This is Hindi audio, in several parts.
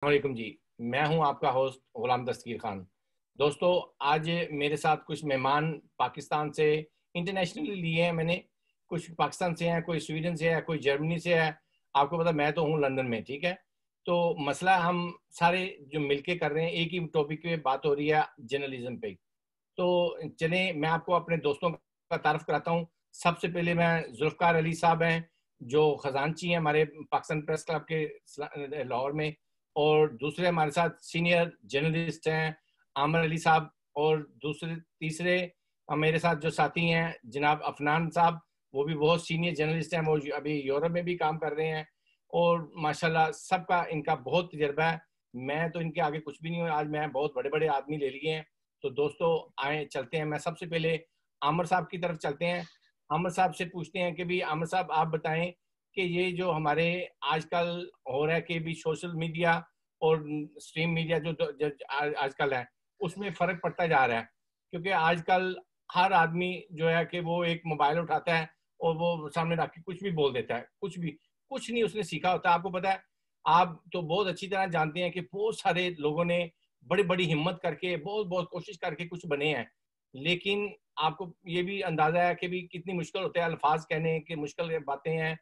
अस्सलामुअलैकुम जी। मैं हूं आपका होस्ट गुलाम दस्तगीर खान। दोस्तों, आज मेरे साथ कुछ मेहमान पाकिस्तान से इंटरनेशनली लिए हैं मैंने। कुछ पाकिस्तान से हैं, कोई स्वीडन से है, कोई जर्मनी से है। आपको पता मैं तो हूं लंदन में, ठीक है। तो मसला हम सारे जो मिलके कर रहे हैं, एक ही टॉपिक पे बात हो रही है, जर्नलिज्म पे। तो चले मैं आपको अपने दोस्तों का तारफ कराता हूँ। सबसे पहले मैं जुल्फ़कार अली साहब हैं, जो खजानची हैं हमारे पाकिस्तान प्रेस क्लब के लाहौर में। और दूसरे हमारे साथ सीनियर जर्नलिस्ट हैं आमर अली साहब। और दूसरे तीसरे मेरे साथ जो साथी हैं जनाब अफनान साहब, वो भी बहुत सीनियर जर्नलिस्ट हैं। वो अभी यूरोप में भी काम कर रहे हैं और माशाल्लाह सबका इनका बहुत तजर्बा है। मैं तो इनके आगे कुछ भी नहीं हूँ। आज मैं बहुत बड़े बड़े आदमी ले लिए हैं। तो दोस्तों आए चलते हैं। मैं सबसे पहले आमर साहब की तरफ चलते हैं। आमर साहब से पूछते हैं कि भी आमर साहब आप बताएं कि ये जो हमारे आजकल हो रहा है कि भी सोशल मीडिया और स्ट्रीम मीडिया जो आजकल है, उसमें फर्क पड़ता जा रहा है। क्योंकि आजकल हर आदमी जो है कि वो एक मोबाइल उठाता है और वो सामने रख के कुछ भी बोल देता है। कुछ नहीं उसने सीखा होता। आपको पता है, आप तो बहुत अच्छी तरह जानते हैं कि बहुत सारे लोगों ने बड़ी बड़ी हिम्मत करके बहुत बहुत कोशिश करके कुछ बने हैं। लेकिन आपको ये भी अंदाजा है कि भी कितनी मुश्किल होते हैं, अल्फाज कहने की मुश्किल बातें हैं।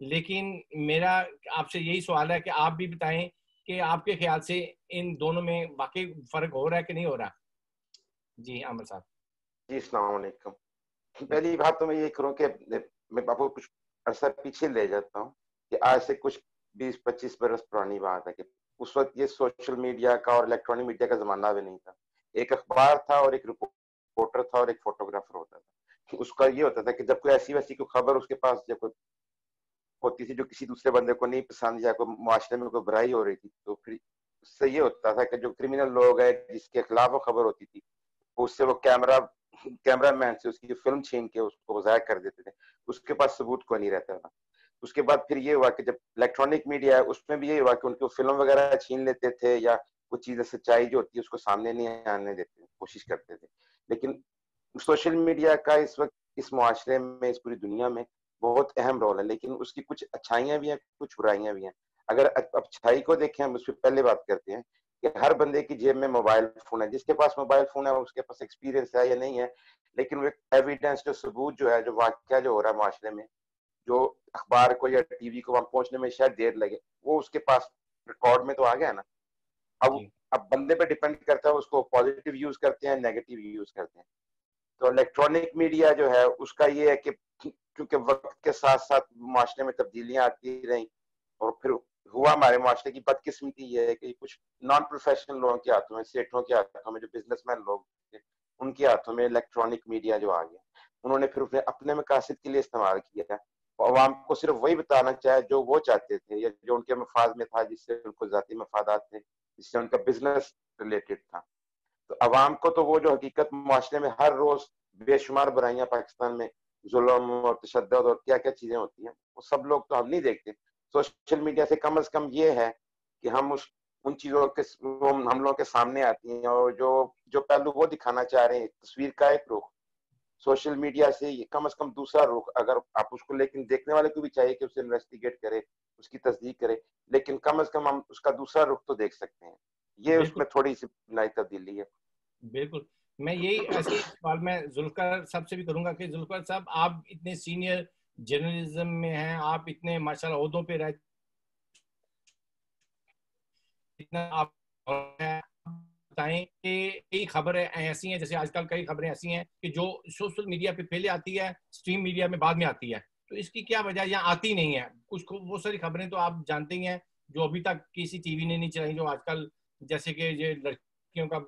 लेकिन मेरा आपसे यही सवाल है कि आप भी बताएं कि आपके ख्याल से इन दोनों में वाकई फर्क हो रहा है कि नहीं हो रहा। जी आमिर साहब। जी अस्सलाम वालेकुम। जी पहली बात तो मैं ये करूं कि मैं आपको कुछ अरसा पीछे ले जाता हूं कि आज से कुछ 20-25 बरस पुरानी बात है कि उस वक्त ये सोशल मीडिया का और इलेक्ट्रॉनिक मीडिया का जमाना भी नहीं था। एक अखबार था और एक रिपोर्टर था और एक फोटोग्राफर होता था। उसका ये होता था कि जब कोई ऐसी वैसी कोई खबर उसके पास जब कोई होती थी जो किसी दूसरे बंदे को नहीं पसंद या कोई मुआशरे में कोई बुराई हो रही थी, तो फिर उससे ये होता था कि जो क्रिमिनल लोग है जिसके खिलाफ वो खबर होती थी, उससे वो कैमरा मैन से उसकी फिल्म छीन के उसको जाहिर कर देते थे। उसके पास सबूत कोई नहीं रहता था। उसके बाद फिर ये हुआ कि जब इलेक्ट्रॉनिक मीडिया है उसमें भी ये हुआ कि उनकी फिल्म वगैरह छीन लेते थे या कुछ चीजें सच्चाई जो होती है उसको सामने नहीं आने देते, कोशिश करते थे। लेकिन सोशल मीडिया का इस वक्त इस मुआशरे में, इस पूरी दुनिया में बहुत अहम रोल है, लेकिन उसकी कुछ अच्छाइयां भी हैं, कुछ बुराइयां भी हैं। अगर अच्छाई को देखें, हम उस पर पहले बात करते हैं कि हर बंदे की जेब में मोबाइल फोन है। जिसके पास मोबाइल फोन है उसके पास एक्सपीरियंस है या नहीं है, लेकिन वो एविडेंस, जो सबूत जो है, जो वाकया जो हो रहा है माशरे में, जो अखबार को या टीवी को वहां पहुंचने में शायद देर लगे, वो उसके पास रिकॉर्ड में तो आ गया ना। अब जी अब बंदे पे डिपेंड करता है उसको पॉजिटिव यूज करते हैं, नेगेटिव यूज करते हैं। तो इलेक्ट्रॉनिक मीडिया जो है उसका ये है कि क्योंकि वक्त के साथ साथ माशरे में तब्दीलियां आती रही, और फिर हुआ हमारे माशरे की बदकिस्मती ये है कि कुछ नॉन प्रोफेशनल लोगों के हाथों में, सेठों के हाथों में, जो बिजनेसमैन लोग थे, उनके हाथों में इलेक्ट्रॉनिक मीडिया जो आ गया, उन्होंने फिर उसे अपने मकासद के लिए इस्तेमाल किया और अवाम को सिर्फ वही बताना चाहे जो वो चाहते थे या जो उनके मफाद में था, जिससे उनको जाती मफादात थे, जिससे उनका बिजनेस रिलेटेड था। तो अवाम को तो वो जो हकीकत माशरे में हर रोज बेशुमार बुराइयां पाकिस्तान में, जुल्म और तशद्दुद और क्या क्या चीजें होती हैं, वो सब लोग तो हम नहीं देखते। सोशल मीडिया से कम से कम ये है कि हम उस उन चीजों के हम लोगों के सामने आती हैं, और जो जो पहलू वो दिखाना चाह रहे हैं, तस्वीर का एक रुख, सोशल मीडिया से ये कम से कम दूसरा रुख अगर आप उसको, लेकिन देखने वाले को भी चाहिए कि उसे इन्वेस्टिगेट करे, उसकी तस्दीक करे, लेकिन कम से कम हम उसका दूसरा रुख तो देख सकते हैं। ये बिल्कुल उसमें थोड़ी सी नई तब्दीली है। बिल्कुल। मैं यही ऐसे ही सवाल मैं जुल्फकार साहब से भी करूंगा कि जुल्फकार साहब, आप इतने सीनियर जर्नलिज्म में हैं, आप इतने माशाल्लाह ओहदों पे रह, इतना आप बताएं कि कई खबरें ऐसी हैं, जैसे आजकल कई खबरें ऐसी हैं कि जो सोशल मीडिया पे पहले आती है, स्ट्रीम मीडिया में बाद में आती है। तो इसकी क्या वजह, या आती नहीं है कुछ वो सारी खबरें तो आप जानते ही हैं जो अभी तक किसी टीवी ने नहीं चलाई, जो आजकल जैसे कि ये लड़कियों का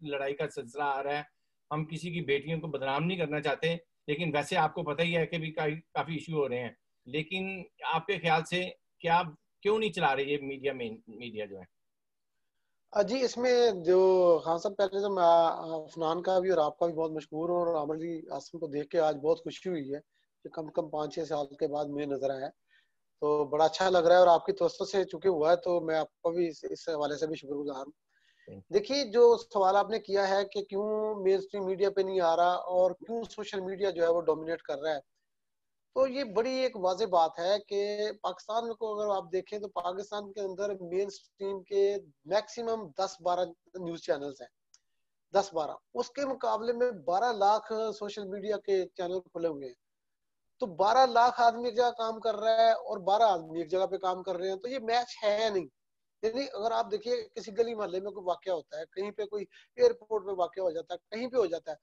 लड़ाई का सिलसिला आ रहा है। हम किसी की बेटियों को बदनाम नहीं करना चाहते, लेकिन वैसे आपको पता ही है कि भी काफी इश्यू हो रहे हैं। लेकिन आपके ख्याल से क्या, क्यों नहीं चला रही ये मीडिया जो है। जी, इसमें जो खान साहब, पहले तो मैं अफनान का भी और आपका भी बहुत मशहूर और अमली आसम को देख के आज बहुत खुशी हुई है कि कम से कम 5-6 साल के बाद मुझे नजर आया है, तो बड़ा अच्छा लग रहा है। और आपकी तवज्जो से चुके हुआ है तो मैं आपको भी इस हवाले से भी शुक्रगुजार हूँ। देखिए, जो सवाल आपने किया है कि क्यों मेन स्ट्रीम मीडिया पे नहीं आ रहा और क्यों सोशल मीडिया जो है वो डोमिनेट कर रहा है, तो ये बड़ी एक वाज़ेह बात है कि पाकिस्तान को अगर आप देखें तो पाकिस्तान के अंदर मेन स्ट्रीम के मैक्सिमम 10-12 न्यूज चैनल्स हैं, 10-12। उसके मुकाबले में 12 लाख सोशल मीडिया के चैनल खुले हुए हैं। तो 12 लाख आदमी एक जगह काम कर रहा है और 12 आदमी एक जगह पे काम कर रहे हैं, तो ये मैच है नहीं। यानी अगर आप देखिए किसी गली मोहल्ले में कोई वाकया होता है, कहीं पे कोई एयरपोर्ट पे वाकया हो जाता है, कहीं पे हो जाता है,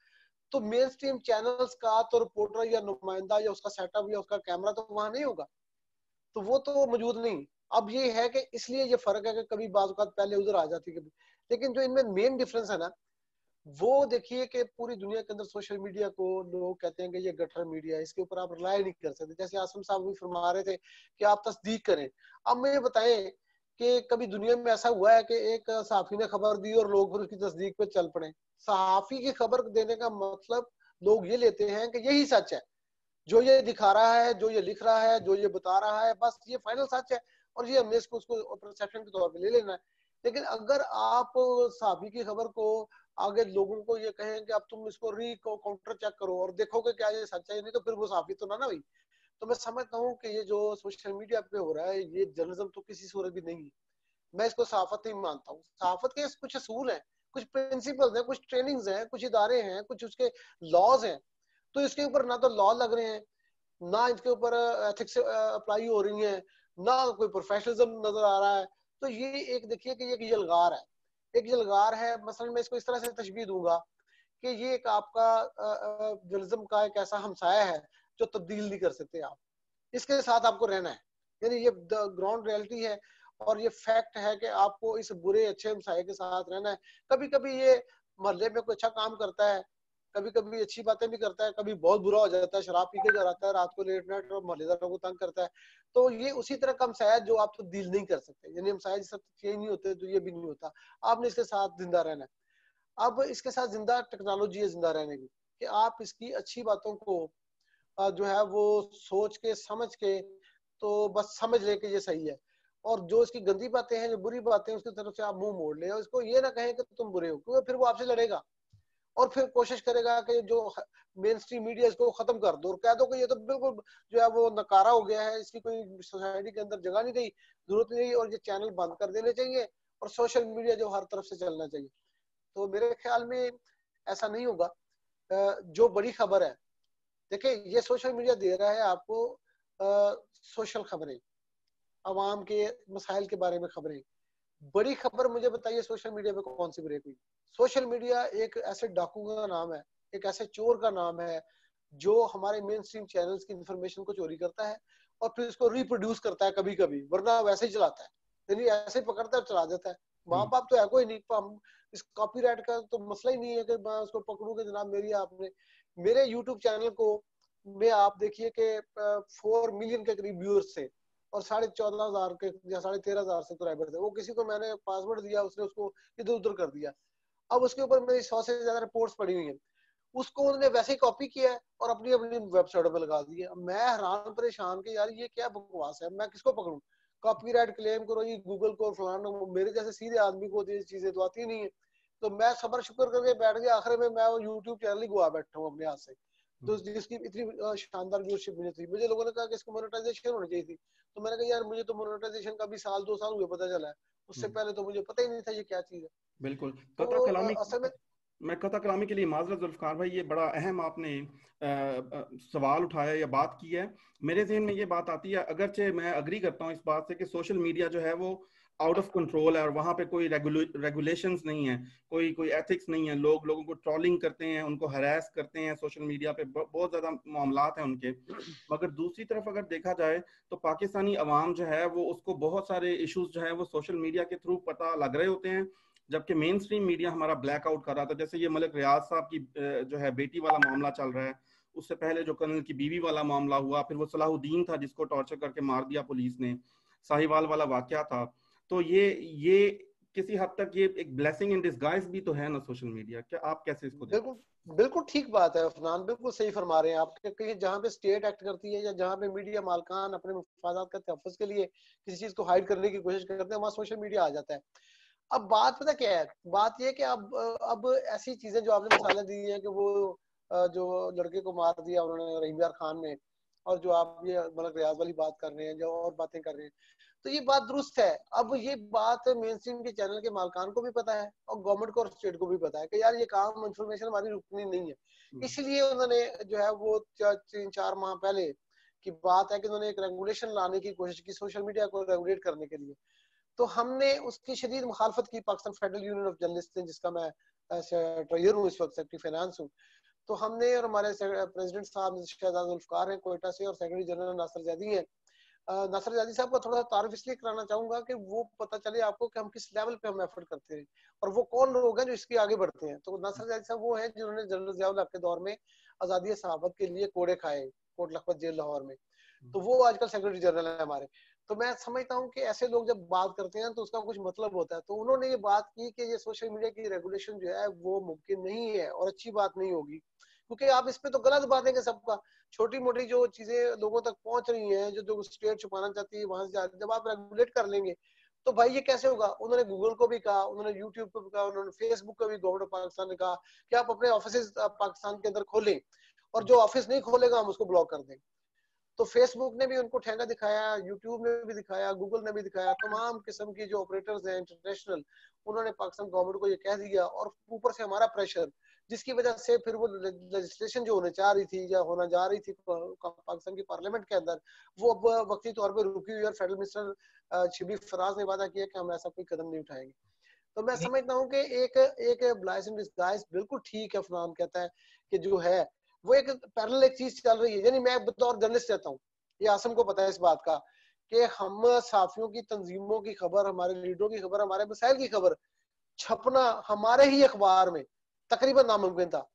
तो मेन स्ट्रीम चैनल्स का तो रिपोर्टर या नुमाइंदा या उसका सेटअप या उसका कैमरा तो वहां नहीं होगा, तो वो तो मौजूद नहीं। अब ये है कि इसलिए ये फर्क है कि कभी बाज़ औक़ात पहले उधर आ जाती है, कभी। लेकिन जो इनमें मेन डिफरेंस है ना, वो देखिए कि पूरी दुनिया के अंदर सोशल मीडिया को लोग कहते हैं कि ये गटर मीडिया है, इसके ऊपर आप रिलाई नहीं कर सकते। जैसे आसम साहब भी फरमा रहे थे कि आप तस्दीक करें। अब मुझे बताएं कि कभी दुनिया में ऐसा हुआ है कि एक सहाफी ने खबर दी और लोग फिर उसकी तस्दीक पे चल पड़े? सहाफी की खबर देने का मतलब लोग ये लेते हैं कि यही सच है, जो ये दिखा रहा है, जो ये लिख रहा है, जो ये बता रहा है, बस ये फाइनल सच है और ये हमने इसको उसको परसेप्शन के तौर पे ले लेना है। लेकिन अगर आप सहाफी की खबर को आगे लोगों को ये कहें कि अब तुम इसको काउंटर चेक करो और देखो कि क्या ये सच है, नहीं तो फिर वो सहाफी तो ना हुई। तो मैं समझता हूँ कि ये जो सोशल मीडिया पे हो रहा है, ये जर्नलिज्म तो किसी सूरत भी नहीं है। मैं इसको सहाफत नहीं मानता हूँ। सहाफत के कुछ असूल हैं, कुछ प्रिंसिपल्स हैं, कुछ ट्रेनिंग्स हैं, कुछ इदारे हैं, कुछ उसके लॉज हैं। तो इसके ऊपर ना तो लॉ लग रहे हैं, ना इसके ऊपर एथिक्स अप्लाई हो रही है, ना कोई प्रोफेशनलिज्म नजर आ रहा है। तो ये एक देखिए कि एक यलगार है, एक यलगार है। मसलन मैं इसको इस तरह से तशबीह दूंगा कि ये एक आपका जर्नलिज्म का एक ऐसा हमसाया है जो तब्दील नहीं कर सकते आप, इसके साथ आपको रहना है। यानी ये ग्राउंड रियलिटी है और ये फैक्ट है कि आपको इस बुरे अच्छे हमसाये के साथ रहना है। कभी कभी ये मोहल्ले में कोई अच्छा काम करता है, कभी कभी अच्छी बातें भी करता है, कभी बहुत बुरा हो जाता है, शराब पी के घर आता है रात को लेट नाइट और मोहल्लेदारों को तंग करता है। तो ये उसी तरह का हमसाया जो आप तब्दील नहीं कर सकते। यानी हमसाया जिस चेंज नहीं होते तो ये भी नहीं होता, आपने इसके साथ जिंदा रहना है। अब इसके साथ जिंदा टेक्नोलॉजी है जिंदा रहने की, कि आप इसकी अच्छी बातों को जो है वो सोच के समझ के तो बस समझ ले कि ये सही है, और जो इसकी गंदी बातें हैं, जो बुरी बातें हैं, उसकी तरफ से आप मुंह मोड़ ले और इसको ये ना कहें कि तुम बुरे हो, क्योंकि फिर वो आपसे लड़ेगा और फिर कोशिश करेगा कि जो मेन स्ट्रीम मीडिया इसको खत्म कर दो और कह दो कि ये तो बिल्कुल जो है वो नकारा हो गया है, इसकी कोई सोसाइटी के अंदर जगह नहीं रही, जरूरत नहीं रही और ये चैनल बंद कर देने चाहिए और सोशल मीडिया जो हर तरफ से चलना चाहिए। तो मेरे ख्याल में ऐसा नहीं होगा। जो बड़ी खबर है, देखिए ये सोशल मीडिया दे रहा है आपको सोशल खबरें, आवाम के मसाइल के बारे में खबरें। बड़ी खबर मुझे बताइए सोशल मीडिया पे कौन सी ब्रेक हुई? सोशल मीडिया एक ऐसे डाकू का नाम है, एक ऐसे चोर का नाम है जो हमारे मेन स्ट्रीम चैनल्स की इंफॉर्मेशन को चोरी करता है और फिर उसको रिप्रोड्यूस करता है कभी कभी, वरना वैसे ही चलाता है। यानी ऐसे ही पकड़ता है और चला देता है। माँ बाप तो है कोई नहीं, हम इस कॉपीराइट का तो मसला ही नहीं है कि मैं उसको पकड़ूं कि जनाब मेरी आपने मेरे यूट्यूब चैनल को में आप देखिए कि 4 मिलियन के करीब व्यूअर्स थे और 14,500 के या 13,500 सब्सक्राइबर थे। वो किसी को मैंने पासवर्ड दिया, उसने उसको इधर उधर कर दिया। अब उसके ऊपर मेरी 100 से ज्यादा रिपोर्ट्स पड़ी हुई हैं। उसको उन्होंने वैसे ही कॉपी किया है और अपनी अपनी वेबसाइट पे लगा दी है। मैं हैरान परेशान कि यार ये क्या बकवास है, मैं किसको पकड़ूं? कॉपीराइट क्लेम करो जी गूगल को, फलाना, मेरे जैसे सीधे आदमी को ये चीजें तो आती नहीं है। तो मैं सबर शुक्र करके बैठ गया, आखिर में मैं वो यूट्यूब चैनल ही गुआ बैठा हूँ अपने हाथ से, तो जिसकी इतनी शानदार व्यूअरशिप मुझे थी। मुझे लोगों ने कहा कि इसको मोनेटाइजेशन होनी चाहिए थी, तो मैंने कहा यार मुझे तो मोनेटाइजेशन का भी 1-2 साल हुए पता चला है, उससे पहले तो मुझे पता ही नहीं था ये क्या चीज है। बिल्कुल। तो असल में मैं कता कलामी के लिए माजरत जुल्फकार भाई, ये बड़ा अहम आपने सवाल उठाया या बात की है। मेरे जहन में ये बात आती है, अगरचे मैं अग्री करता हूँ इस बात से कि सोशल मीडिया जो है वो आउट ऑफ कंट्रोल है और वहाँ पे कोई रेगुलेशंस नहीं है, कोई एथिक्स नहीं है। लोगों को ट्रोलिंग करते हैं, उनको हरास करते हैं सोशल मीडिया पे, बहुत ज़्यादा मामलात हैं उनके। मगर दूसरी तरफ अगर देखा जाए तो पाकिस्तानी अवाम जो है वो उसको बहुत सारे इशूज़ जो है वो सोशल मीडिया के थ्रू पता लग रहे होते हैं, जबकि मेन स्ट्रीम मीडिया हमारा ब्लैक आउट कर रहा था। जैसे ये मलिक रियाज साहब की जो है बेटी वाला मामला चल रहा है, उससे पहले जो कर्नल की बीवी वाला मामला हुआ, फिर वो सलाहुद्दीन था जिसको टॉर्चर करके मार दिया पुलिस ने, साहिवाल वाला वाकया था। तो ये किसी हद तक ये एक ब्लेसिंग इन डिस्गाइज भी तो है ना सोशल मीडिया। क्या आप कैसे इसको देखते हैं? बिल्कुल ठीक बात है अफनान, बिल्कुल सही फरमा रहे हैं आप। कहीं जहाँ पे स्टेट एक्ट करती है या जहाँ पे मीडिया मालकान अपने मफादात का तहफ़्फ़ुज़ के लिए किसी चीज को हाइड करने की कोशिश करते हैं, वहाँ सोशल मीडिया आ जाता है। अब बात पता क्या है, बात ये कि अब ऐसी चीजें जो आपने मिसालें दी हैं कि वो जो लड़के को मार दिया उन्होंने रहीम यार खान ने, और जो आप ये मतलब रियाज वाली बात कर रहे हैं, जो और बातें कर रहे हैं, तो ये बात दुरुस्त है। अब ये बात मेन स्ट्रीम के चैनल के मालकान को भी पता है और गवर्नमेंट को और स्टेट को भी पता है कि यार ये काम इंफॉर्मेशन हमारी रुकनी नहीं है। इसलिए उन्होंने जो है वो 3-4 माह पहले की बात है कि उन्होंने एक रेगुलेशन लाने की कोशिश की सोशल मीडिया को रेगुलेट करने के लिए। तो हमने उसकी शदीद मुखालफत की, Pakistan federal union of journalist जिसका मैं ट्रेजर हूँ इस वक्त, सेक्रेटरी फाइनेंस हूँ। तो हमने और हमारे प्रेसिडेंट साहब शहजाद जुल्फकार हैं कोयटा से और सेक्रेटरी जनरल नासिर जैदी हैं। नासिर जैदी साहब का थोड़ा सा तारीफ इसलिए कराना चाहूंगा कि वो पता चले आपको कि हम किस लेवल पे हम एफर्ट करते हैं और वो कौन लोग हैं जो इसके आगे बढ़ते हैं। तो नासिर जैदी साहब वो हैं जिन्होंने जनरल ज़ियाउल हक के दौर में आज़ादी सहाबत के लिए कोड़े खाए कोट लखपत जेल लाहौर में। तो वो आजकल सेक्रेटरी जनरल है हमारे। तो मैं समझता हूँ कि ऐसे लोग जब बात करते हैं तो उसका कुछ मतलब होता है। तो उन्होंने ये बात की कि ये सोशल मीडिया की रेगुलेशन जो है वो मुमकिन नहीं है और अच्छी बात नहीं होगी, क्योंकि आप इस पे तो गलत बातें कि सबका छोटी मोटी जो चीजें लोगों तक पहुंच रही हैं, जो स्टेट छुपाना चाहती है वहां से जब आप रेगुलेट कर लेंगे तो भाई ये कैसे होगा। उन्होंने गूगल को भी कहा, उन्होंने यूट्यूब को भी कहा, उन्होंने फेसबुक को भी गवर्नमेंट ऑफ पाकिस्तान ने कहा कि आप अपने ऑफिस पाकिस्तान के अंदर खोलें और जो ऑफिस नहीं खोलेगा हम उसको ब्लॉक कर देंगे। तो फेसबुक ने भी उनको ठेंगा दिखाया, यूट्यूब ने भी दिखाया, गूगल ने भी दिखाया, तमाम किस्म की जो ऑपरेटर्स हैं इंटरनेशनल, उन्होंने पाकिस्तान गवर्नमेंट को ये कह दिया और ऊपर से हमारा प्रेशर, जिसकी वजह से फिर वो लेजिस्लेशन जो होने चाह रही थी या होना जा रही थी पाकिस्तान की पार्लियामेंट के अंदर, वो अब वक्ती तौर पर रुकी हुई। और फेडरल मिनिस्टर शिबली फराज ने वादा किया कि हम ऐसा कोई कदम नहीं उठाएंगे। तो मैं समझता हूँ कि एक ब्लाइंड डिस्गाइज बिल्कुल ठीक है। फरहान कहता है कि जो है वो एक पैरेलल एक चीज चल रही है। यानी मैं बतौर जर्नलिस्ट रहता हूँ, ये आसम को पता है इस बात का कि हम साफियों की तंजीमों की खबर, हमारे लीडरों की खबर, हमारे मसाइल की खबर छपना हमारे ही अखबार में तकरीबन नामुमकिन था,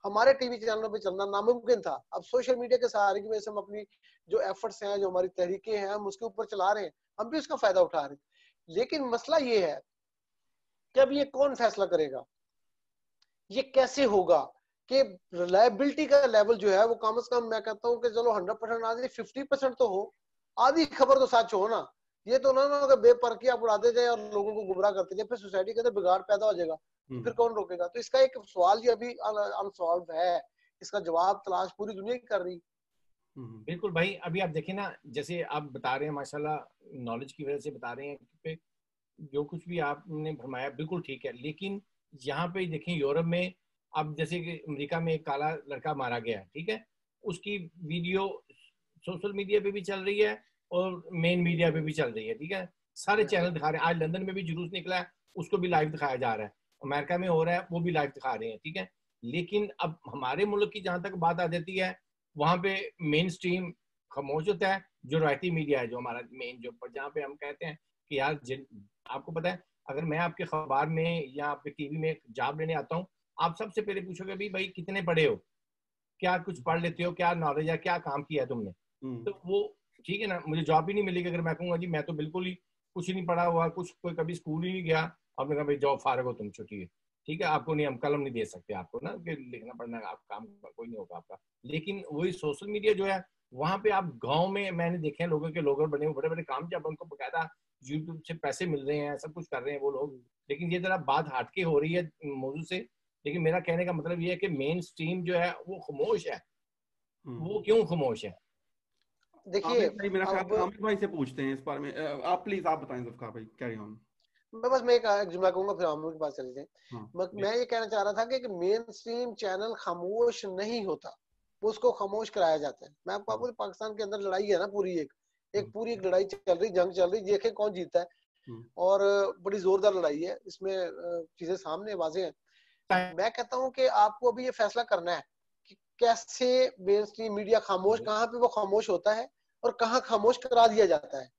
हमारे टीवी चैनलों पे चलना नामुमकिन था। अब सोशल मीडिया के सहारे की वजह से हम अपनी जो एफर्ट्स हैं, जो हमारी तहरीकें हैं, हम उसके ऊपर चला रहे हैं, हम भी उसका फायदा उठा रहे हैं। लेकिन मसला ये है कि अब ये कौन फैसला करेगा, ये कैसे होगा कि रिलायबिलिटी का लेवल जो है वो कम से कम, मैं कहता हूँ कि चलो 100% ना जाए, 50% तो हो, आधी खबर तो सच हो ना। ये तो ना अगर बेपरखी आप उड़ाते जाए और लोगों को गुमराह करते जाए, फिर सोसाइटी के अंदर बिगाड़ पैदा हो जाएगा, तो फिर कौन रोकेगा। तो इसका एक सवाल ये अभी अनसॉल्व है, इसका जवाब तलाश पूरी दुनिया की कर रही। बिल्कुल भाई, अभी आप देखें ना, जैसे आप बता रहे हैं माशाल्लाह, नॉलेज की वजह से बता रहे हैं कि जो कुछ भी आपने फरमाया बिल्कुल ठीक है। लेकिन यहाँ पे देखें यूरोप में, अब जैसे कि अमेरिका में एक काला लड़का मारा गया, ठीक है, उसकी वीडियो सोशल मीडिया पे भी चल रही है और मेन मीडिया पे भी चल रही है, ठीक है, सारे चैनल दिखा रहे हैं। आज लंदन में भी जुलूस निकला है, उसको भी लाइव दिखाया जा रहा है, अमेरिका में हो रहा है, वो भी लाइव दिखा रहे हैं, ठीक है। लेकिन अब हमारे मुल्क की जहाँ तक बात आ जाती है, वहाँ पे मेन स्ट्रीम खामोश होता है। जो रायती मीडिया है, जो हमारा मेन, जो जहाँ पे हम कहते हैं कि यार आपको पता है, अगर मैं आपके अखबार में या आपके टीवी में जॉब लेने आता हूँ, आप सबसे पहले पूछोगे भाई कितने पढ़े हो, क्या कुछ पढ़ लेते हो, क्या नॉलेज है, क्या काम किया है तुमने। तो वो ठीक है ना, मुझे जॉब ही नहीं मिलेगी अगर मैं कहूँगा जी मैं तो बिल्कुल ही कुछ ही नहीं पढ़ा हुआ, कुछ कोई कभी स्कूल ही नहीं गया, आपने कहा भाई जॉब फारग हो तुम, छुट्टी है, ठीक है, आपको नहीं, हम कलम नहीं दे सकते आपको ना, कि लिखना पढ़ना आप काम कोई नहीं होगा आपका। लेकिन वही सोशल मीडिया जो है, वहां पे आप गाँव में मैंने देखे हैं लोगों के लोग बने हुए बड़े बड़े काम, जब उनको बकायदा यूट्यूब से पैसे मिल रहे हैं, सब कुछ कर रहे हैं वो लोग। लेकिन ये जरा बात हटके हो रही है मौजूद से। लेकिन मेरा कहने का मतलब ये है कि मेन स्ट्रीम जो है वो खामोश है। वो क्यों खामोश है? देखिए मेरा ख्याल आमिर भाई से पूछते हैं इस बारे में। आप प्लीज आप बताएं जुल्फकार भाई, कैरी ऑन। मैं एक जुमला कहूंगा फिर आमिर के पास चले जाएं। मैं ये कहना चाह रहा था कि मेन स्ट्रीम चैनल खामोश नहीं होता, उसको खामोश कराया जाता है। मैं आपको पाकिस्तान के अंदर लड़ाई है ना, पूरी एक लड़ाई चल रही, जंग चल रही, देखें कौन जीतता है, और बड़ी जोरदार लड़ाई है, इसमें चीजें सामने वाजे हैं। मैं कहता हूँ कि आपको अभी ये फैसला करना है कि कैसे मेन स्ट्रीम मीडिया खामोश, कहाँ पे वो खामोश होता है और कहाँ खामोश करा दिया जाता है।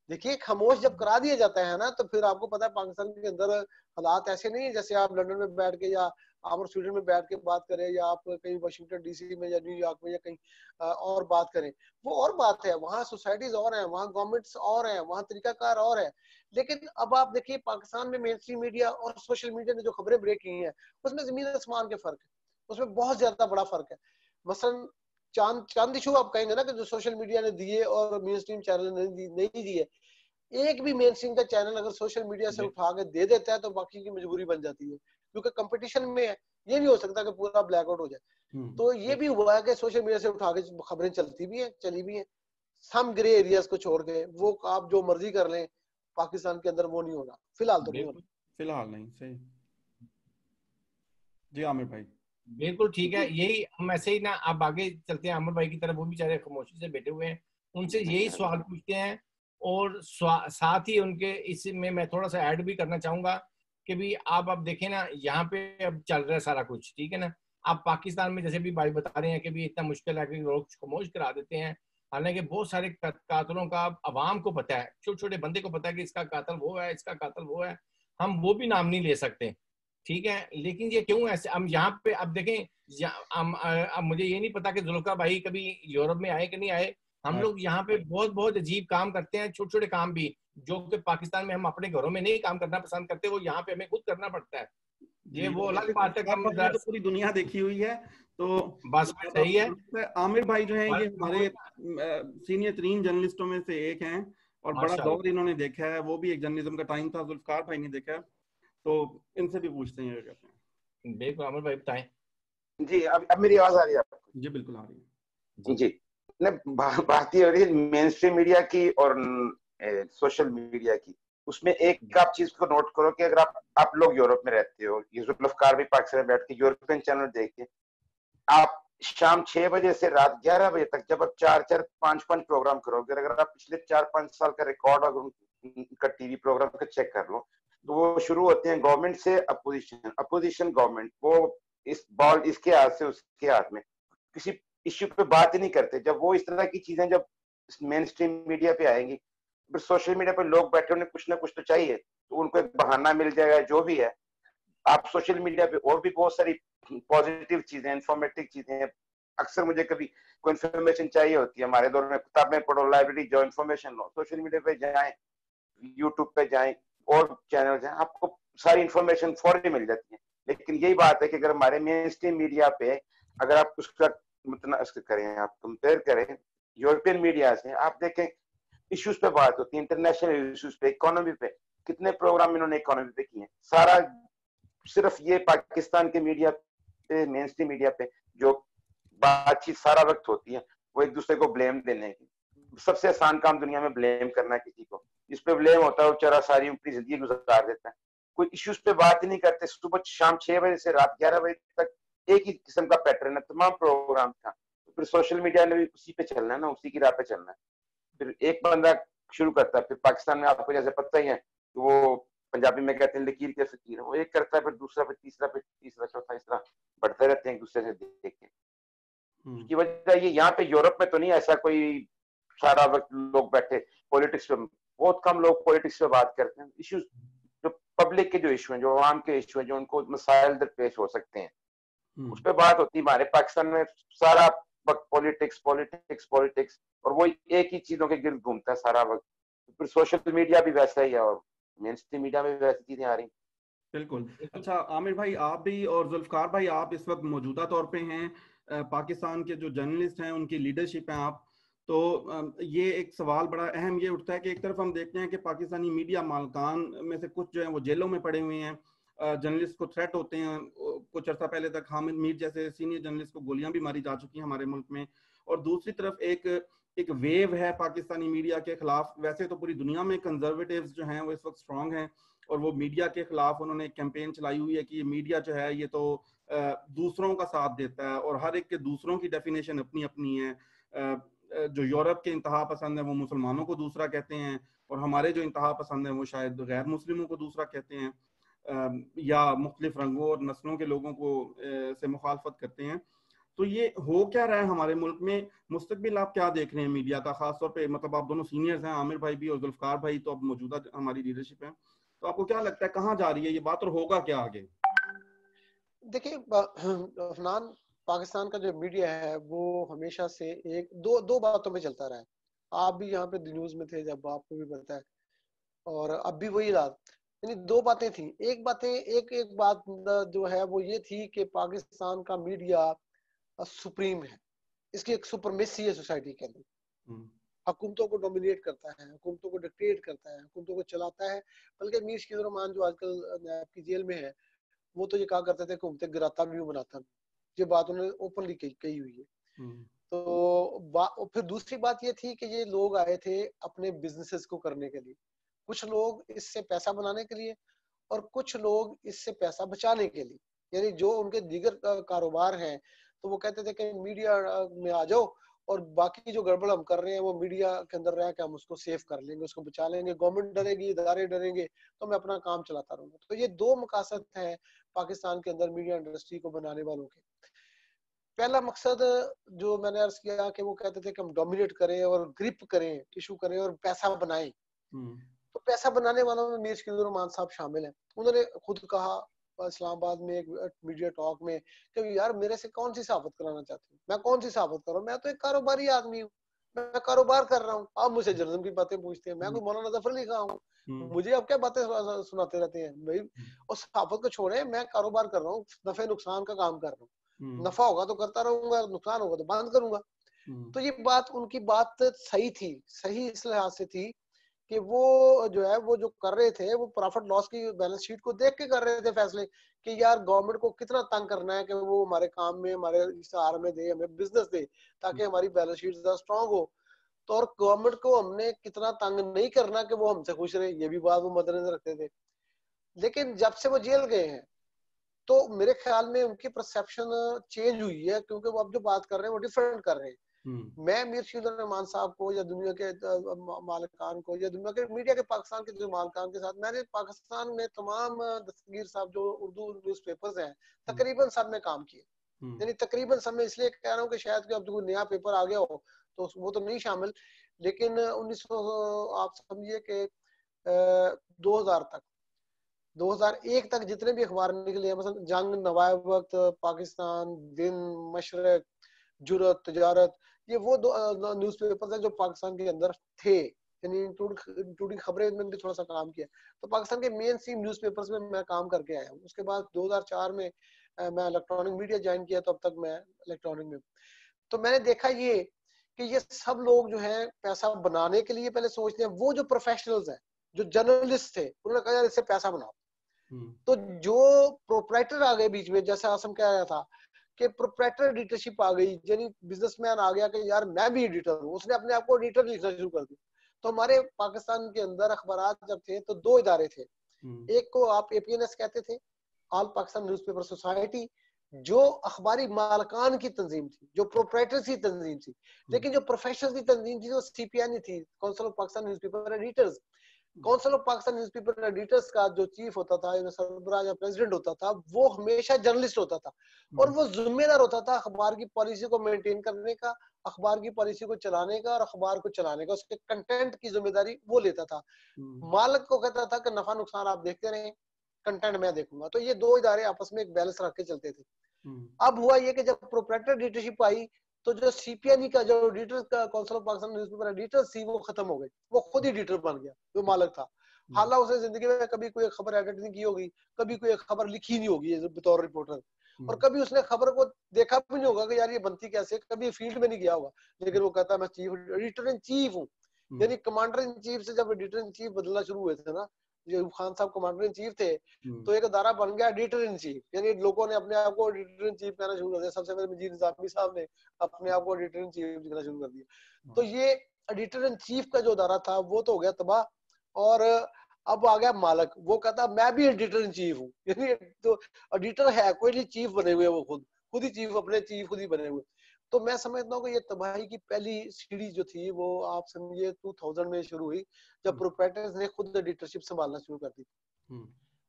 देखिए खामोश जब करा दिया जाता है ना, तो फिर आपको पता है पाकिस्तान के अंदर हालात ऐसे नहीं है जैसे आप लंदन में बैठ के या आप स्वीडन में बैठ के बात करें, या आप कहीं वाशिंगटन डीसी में या न्यूयॉर्क में या कहीं और बात करें, वो और बात है। वहाँ सोसाइटीज और हैं, वहाँ गवर्नमेंट्स और हैं, वहाँ तरीकाकार और है। लेकिन अब आप देखिए पाकिस्तान में मेन स्ट्रीम मीडिया और सोशल मीडिया ने जो खबरें ब्रेक की हैं, उसमें जमीन आसमान के फर्क है, उसमें बहुत ज्यादा बड़ा फर्क है। मसलन चांद इशू आप कहेंगे ना कि जो सोशल मीडिया ने दिए और मेन स्ट्रीम चैनल ने नहीं दिए, एक भी मेन स्ट्रीम का चैनल अगर सोशल मीडिया से उठा के दे देता है तो बाकी की मजबूरी बन जाती है, क्योंकि कंपटीशन में है। ये भी हो सकता है कि पूरा ब्लैकआउट हो जाए। तो ये भी हुआ है कि सोशल मीडिया से उठा के खबरें चलती भी है, चली भी है। सम ग्रे एरियाज को छोड़ के वो आप जो मर्जी कर लें, पाकिस्तान के अंदर वो नहीं होना, फिलहाल तो नहीं होना। फिलहाल नहीं, सही जी आमिर भाई। बिल्कुल ठीक है, यही हम ऐसे ही ना अब आगे चलते हैं आमिर भाई की तरफ, वो भी बेचारे खामोशी से बैठे हुए हैं, उनसे यही सवाल पूछते हैं। और साथ ही उनके इसमें मैं थोड़ा सा ऐड भी करना चाहूंगा कि भी आप अब देखें ना, यहाँ पे अब चल रहा है सारा कुछ, ठीक है ना। आप पाकिस्तान में जैसे भी भाई बता रहे हैं कि भी इतना मुश्किल है कि लोग खामोश करा देते हैं, हालांकि बहुत सारे कातलों का अवाम को पता है, छोटे छोटे बंदे को पता है कि इसका कातल वो है, इसका कातल वो है, हम वो भी नाम नहीं ले सकते, ठीक है। लेकिन ये क्यों ऐसे, हम यहाँ पे अब देखें, अब मुझे ये नहीं पता कि जुल्फकार भाई कभी यूरोप में आए कि नहीं आए। हम लोग यहाँ पे बहुत बहुत अजीब काम करते हैं, छोटे छोटे काम भी, जो कि पाकिस्तान में हम अपने घरों में नहीं काम करना पसंद करते, वो यहाँ पे हमें खुद करना पड़ता है। ये वो अलग बात है, हम तो पूरी दुनिया देखी हुई है, तो बस सही है। आमिर भाई जो है ये हमारे सीनियर तरीन जर्नलिस्टों में से एक हैं, और बड़ा दौर इन्होंने देखा है, वो भी एक जर्नलिज्म का टाइम था, जुल्फकार भाई ने देखा है, तो इनसे भी पूछते हैं कहते हैं। बिल्कुल आमिर भाई बताएं। जी अब मेरी आवाज आ रही है आपको? जी बिल्कुल आ रही है जी। भारतीय हो रही है मेन स्ट्रीम मीडिया की और सोशल मीडिया की, उसमें एक आप चीज को नोट करो कि अगर आप लोग यूरोप में रहते हो, ये जुल्फकार भी पाकिस्तान में बैठ के यूरोपियन चैनल देखिए, आप शाम 6 बजे से रात 11 बजे तक जब आप 4-4, 5-5 प्रोग्राम करोगे, अगर आप पिछले 4-5 साल का रिकॉर्ड अगर उनका टीवी प्रोग्राम का चेक कर लो, तो वो शुरू होते हैं गवर्नमेंट से अपोजिशन गवर्नमेंट, वो इस बॉल इसके हाथ से उसके हाथ में, किसी इश्यू पे बात ही नहीं करते। जब वो इस तरह की चीजें जब मेन स्ट्रीम मीडिया पे आएंगी, फिर सोशल मीडिया पे लोग बैठे, उन्हें कुछ ना कुछ तो चाहिए, तो उनको एक बहाना मिल जाएगा जो भी है। आप सोशल मीडिया पे और भी बहुत सारी पॉजिटिव चीजें, इंफॉर्मेटिव चीजें, अक्सर मुझे कभी कोई इन्फॉर्मेशन चाहिए होती है, हमारे दौर में किताबें पढ़ो, लाइब्रेरी जाओ, इन्फॉर्मेशन लो, सोशल मीडिया पे जाएं, यूट्यूब पे जाएं, और चैनल जाएं, आपको सारी इन्फॉर्मेशन फौरन मिल जाती है। लेकिन यही बात है कि अगर हमारे मेन स्ट्रीम मीडिया पे अगर आप उसका मतलब करें, आप कंपेयर करें यूरोपियन मीडिया से, आप देखें इश्यूज पे बात होती है, इंटरनेशनल इश्यूज पे, इकोनॉमी पे, कितने प्रोग्राम इन्होंने इकोनॉमी पे किए हैं। सारा सिर्फ ये पाकिस्तान के मीडिया पे, मेन स्ट्रीम मीडिया पे जो बातचीत सारा वक्त होती है, वो एक दूसरे को ब्लेम देने की, सबसे आसान काम दुनिया में ब्लेम करना है किसी को, जिस पे ब्लेम होता है वो बेचारा सारी अपनी जिंदगी गुजार देता है, कोई इश्यूज पे बात ही नहीं करते। सुबह शाम 6 बजे से रात 11 बजे तक एक ही किस्म का पैटर्न है, तमाम प्रोग्राम था। तो फिर सोशल मीडिया ने भी उसी पे चलना है ना, उसी की राह पे चलना है। फिर एक बंदा शुरू करता है, फिर पाकिस्तान में आपको जैसे पता ही है, वो पंजाबी में कहते हैं लकीर के फकीर, वो एक करता है, फिर दूसरा, फिर तीसरा, चौथा, इस तरह बढ़ते रहते हैं एक दूसरे से देख के। उसकी वजह ये यहाँ पे यूरोप में तो नहीं ऐसा कोई सारा वक्त लोग बैठे पॉलिटिक्स पे, बहुत कम लोग पॉलिटिक्स पे बात करते हैं। इश्यूज जो पब्लिक के जो इशू हैं, जो आवाम के इशू हैं, जो उनको मसाइल दरपेश हो सकते हैं, उस पर बात होती है। हमारे पाकिस्तान में सारा वक्त पॉलिटिक्स पॉलिटिक्स पॉलिटिक्स, और वो एक ही चीजों के गिर्द घूमता है सारा वक्त। फिर सोशल मीडिया भी वैसा ही है, और मेन स्ट्रीम मीडिया में भी वैसी चीजें आ रही। बिल्कुल। अच्छा आमिर भाई, आप भी और जुल्फकार भाई, आप इस वक्त मौजूदा तौर पे हैं, पाकिस्तान के जो जर्नलिस्ट हैं उनकी लीडरशिप हैं आप, तो ये एक सवाल बड़ा अहम ये उठता है कि एक तरफ हम देखते हैं कि पाकिस्तानी मीडिया मालकान में से कुछ जो है वो जेलों में पड़े हुए हैं, जर्नलिस्ट को थ्रेट होते हैं। कुछ अर्सा पहले तक हामिद मीर जैसे सीनियर जर्नलिस्ट को गोलियां भी मारी जा चुकी हैं हमारे मुल्क में। और दूसरी तरफ एक वेव है पाकिस्तानी मीडिया के खिलाफ। वैसे तो पूरी दुनिया में कंजर्वेटिव्स जो हैं वो इस वक्त स्ट्रांग हैं, और वो मीडिया के खिलाफ उन्होंने एक कैंपेन चलाई हुई है कि ये मीडिया जो है ये तो दूसरों का साथ देता है, और हर एक के दूसरों की डेफिनेशन अपनी अपनी है। जो यूरोप के इंतहा पसंद है वो मुसलमानों को दूसरा कहते हैं, और हमारे जो इंतहा पसंद है वो शायद गैर मुस्लिमों को दूसरा कहते हैं, या मुख्तलिफ रंगों और नस्लों के लोगों को से मुखालफत करते हैं। तो ये हो क्या रहा है हमारे मुल्क में? मुस्तकबिल आप क्या देख रहे हैं मीडिया का, खासतौर पे मतलब आप दोनों सीनियर्स हैं, आमिर भाई भी और जुल्फकार भाई तो अब मौजूदा हमारी लीडरशिप है, तो आपको क्या लगता है कहाँ जा रही है ये बात और होगा क्या आगे? देखिए अफनान, पाकिस्तान का जो मीडिया है वो हमेशा से एक दो बातों पे चलता रहा है। आप भी यहाँ पे न्यूज में थे जब, आपको भी पता है, और अब भी वही बात, यानी दो बातें थी। एक बात जो है वो ये थी कि पाकिस्तान का मीडिया सुप्रीम है, इसकी एक सुपरमेसी है सोसाइटी के अंदर, हुकूमतों को डोमिनेट करता है, हुकूमतों को डिक्टेट करता है, हुकूमतों को चलाता है। बल्कि मीर शीर रहमान जो आजकल आपकी जेल में है, वो तो ये कहा करते थे घूमते गिराता भी हूँ बनाता भी। ये बात उन्होंने ओपनली कही हुई है। तो फिर दूसरी बात ये थी कि ये लोग आए थे अपने बिजनेसेस को करने के लिए, कुछ लोग इससे पैसा बनाने के लिए और कुछ लोग इससे पैसा बचाने के लिए। यानी जो उनके दीगर कारोबार हैं तो वो कहते थे कि मीडिया में आ जाओ और बाकी जो गड़बड़ हम कर रहे हैं वो मीडिया के अंदर रह के हम उसको सेव कर लेंगे, उसको बचा लेंगे। गवर्नमेंट डरेगी, इदारे डरेंगे, तो मैं अपना काम चलाता रहूंगा। तो ये दो मकासद हैं पाकिस्तान के अंदर मीडिया इंडस्ट्री को बनाने वालों के। पहला मकसद जो मैंने अर्ज किया कि वो कहते थे कि हम डोमिनेट करें और ग्रिप करें, इशू करें और पैसा बनाएं। तो पैसा बनाने वालों में मीर शकील रहमान साहब शामिल हैं। उन्होंने खुद कहा इस्लामाबाद में एक मीडिया टॉक में कि यार मेरे से कौन सी सहाफत कराना चाहते हो, मैं कौन सी सहाफत कर रहा हूँ, मैं तो एक कारोबारी आदमी हूँ, मैं कारोबार कर रहा हूँ। आप मुझसे जर्नलिज्म की बातें पूछते हैं, मैं कोई मौलाना जफर लिखा हूँ, मुझे अब क्या बातें सुनाते रहते हैं भाई। और सहाफत को छोड़े, मैं कारोबार कर रहा हूँ, नफे नुकसान का काम कर रहा हूँ। नफा होगा तो करता रहूंगा, नुकसान होगा तो बंद करूंगा। तो ये बात, उनकी बात सही थी, सही इस लिहाज से थी कि वो जो है वो जो कर रहे थे वो प्रॉफिट लॉस की बैलेंस शीट को देख के कर रहे थे फैसले कि यार गवर्नमेंट को कितना तंग करना है कि वो हमारे काम में, हमारे इश्तेहार में दे, हमें बिजनेस दे ताकि हमारी बैलेंस शीट ज्यादा स्ट्रांग हो। तो और गवर्नमेंट को हमने कितना तंग नहीं करना कि वो हमसे खुश रहे, ये भी बात वो मद्देनजर रखते थे। लेकिन जब से वो जेल गए हैं तो मेरे ख्याल में उनकी परसेप्शन चेंज हुई है, क्योंकि वो अब जो बात कर रहे हैं वो डिफरेंट कर रहे हैं। मैं मीर शकील रहमान साहब को या दुनिया के मालिकान को या दुनिया के मीडिया के पाकिस्तान के जो मालिकान के साथ, मैंने पाकिस्तान में तमाम दस्तगीर साहब जो उर्दू न्यूज़पेपर्स हैं तकरीबन सब में काम किए। यानी तकरीबन सब में इसलिए कह रहा हूँ कि शायद कि अब जो नया पेपर आ गया हो तो वो तो नहीं शामिल, लेकिन 1900 आप समझिए कि 2000 तक, 2001 तक जितने भी अखबार निकले, मतलब जंग, नवाब वक्त, पाकिस्तान, दिन, मशरक, जुरत, तजारत, ये वो दो न्यूज़पेपर्स हैं जो पाकिस्तान के अंदर थे, यानी इंक्लूडिंग खबरें में भी थोड़ा सा काम किया। तो पाकिस्तान के मेन स्ट्रीम न्यूज़पेपर्स में मैं काम करके आया हूँ। उसके बाद 2004 में मैं इलेक्ट्रॉनिक मीडिया ज्वाइन किया, तो अब तक मैं इलेक्ट्रॉनिक में। तो मैंने देखा ये कि ये सब लोग जो है पैसा बनाने के लिए पहले सोचते हैं। वो जो प्रोफेशनल्स हैं, जो जर्नलिस्ट थे, उन्होंने कहा यार इससे पैसा बनाओ। तो जो प्रोप्राइटर आ गए बीच में, जैसे आसम कह रहा था कि प्रोप्राइटर एडिटरशिप आ गई, यानी बिजनेसमैन आ गया कि यार मैं भी एडिटर हूँ, उसने अपने आप को एडिटर लिखना शुरू कर दिया। तो हमारे पाकिस्तान के अंदर अखबार जब थे तो दो इदारे थे, एक को आप APNS कहते थे, ऑल पाकिस्तान न्यूज़पेपर सोसाइटी, जो अखबारी मालकान की तंजीम थी, जो प्रोप्राइटर्स की तंजीम थी। लेकिन जो प्रोफेशनल की तंजीम थी वो CPN थी, council of Pakistan newspaper editors. Council of Pakistan newspaper editors का जो चीफ होता था, सरबराह या प्रेसिडेंट होता था, वो हमेशा जर्नलिस्ट होता था और वो जिम्मेदार होता था अखबार की पॉलिसी को मेंटेन करने का, अखबार की पॉलिसी को चलाने का और अखबार को चलाने का, उसके कंटेंट की जिम्मेदारी वो लेता था। मालिक को कहता था कि नफा नुकसान आप देखते रहें, कंटेंट मैं देखूंगा। तो ये दो इदारे आपस में एक बैलेंस रख के चलते थे। अब हुआ ये कि जब प्रोप्राइटर एडिटरशिप आई तो जो CPN का जो एडिटर का council of Pakistan newspaper editor थी वो खत्म हो गई, वो खुद ही एडिटर बन गया जो मालिक था। हालांकि उसने जिंदगी में कभी कोई खबर एडिट नहीं की होगी, कभी कोई खबर लिखी नहीं होगी बतौर रिपोर्टर, और कभी उसने खबर को देखा भी नहीं होगा कि यार ये बनती कैसे, कभी फील्ड में नहीं गया होगा। लेकिन वो कहता है मैं चीफ एडिटर इन चीफ हूँ। यानी कमांडर इन चीफ से जब एडिटर इन चीफ बदलना शुरू हुए थे ना, जो खान साहब कमांडर इन चीफ थे, तो एक अदारा बन गया एडिटर इन चीफ। यानी लोगों ने अपने आप को एडिटर इन चीफ कहना शुरू कर दिया। सबसे पहले मजीद निजामी साहब ने अपने आप को एडिटर इन चीफ कहना शुरू कर दिया। तो ये एडिटर इन चीफ का जो अदारा था वो तो हो गया तबाह, और अब आ गया मालिक, वो कहता मैं भी एडिटर इन चीफ हूँ। यानी तो एडिटर है कोई नहीं, चीफ बने हुए, वो खुद ही चीफ, अपने चीफ खुद ही बने हुए। तो मैं समझता हूँ कि ये तबाही की पहली सीढ़ी जो थी वो आप समझिए 2000 में शुरू हुई, जब प्रोप्राइटर्स ने खुद एडिटरशिप संभालना शुरू कर दी।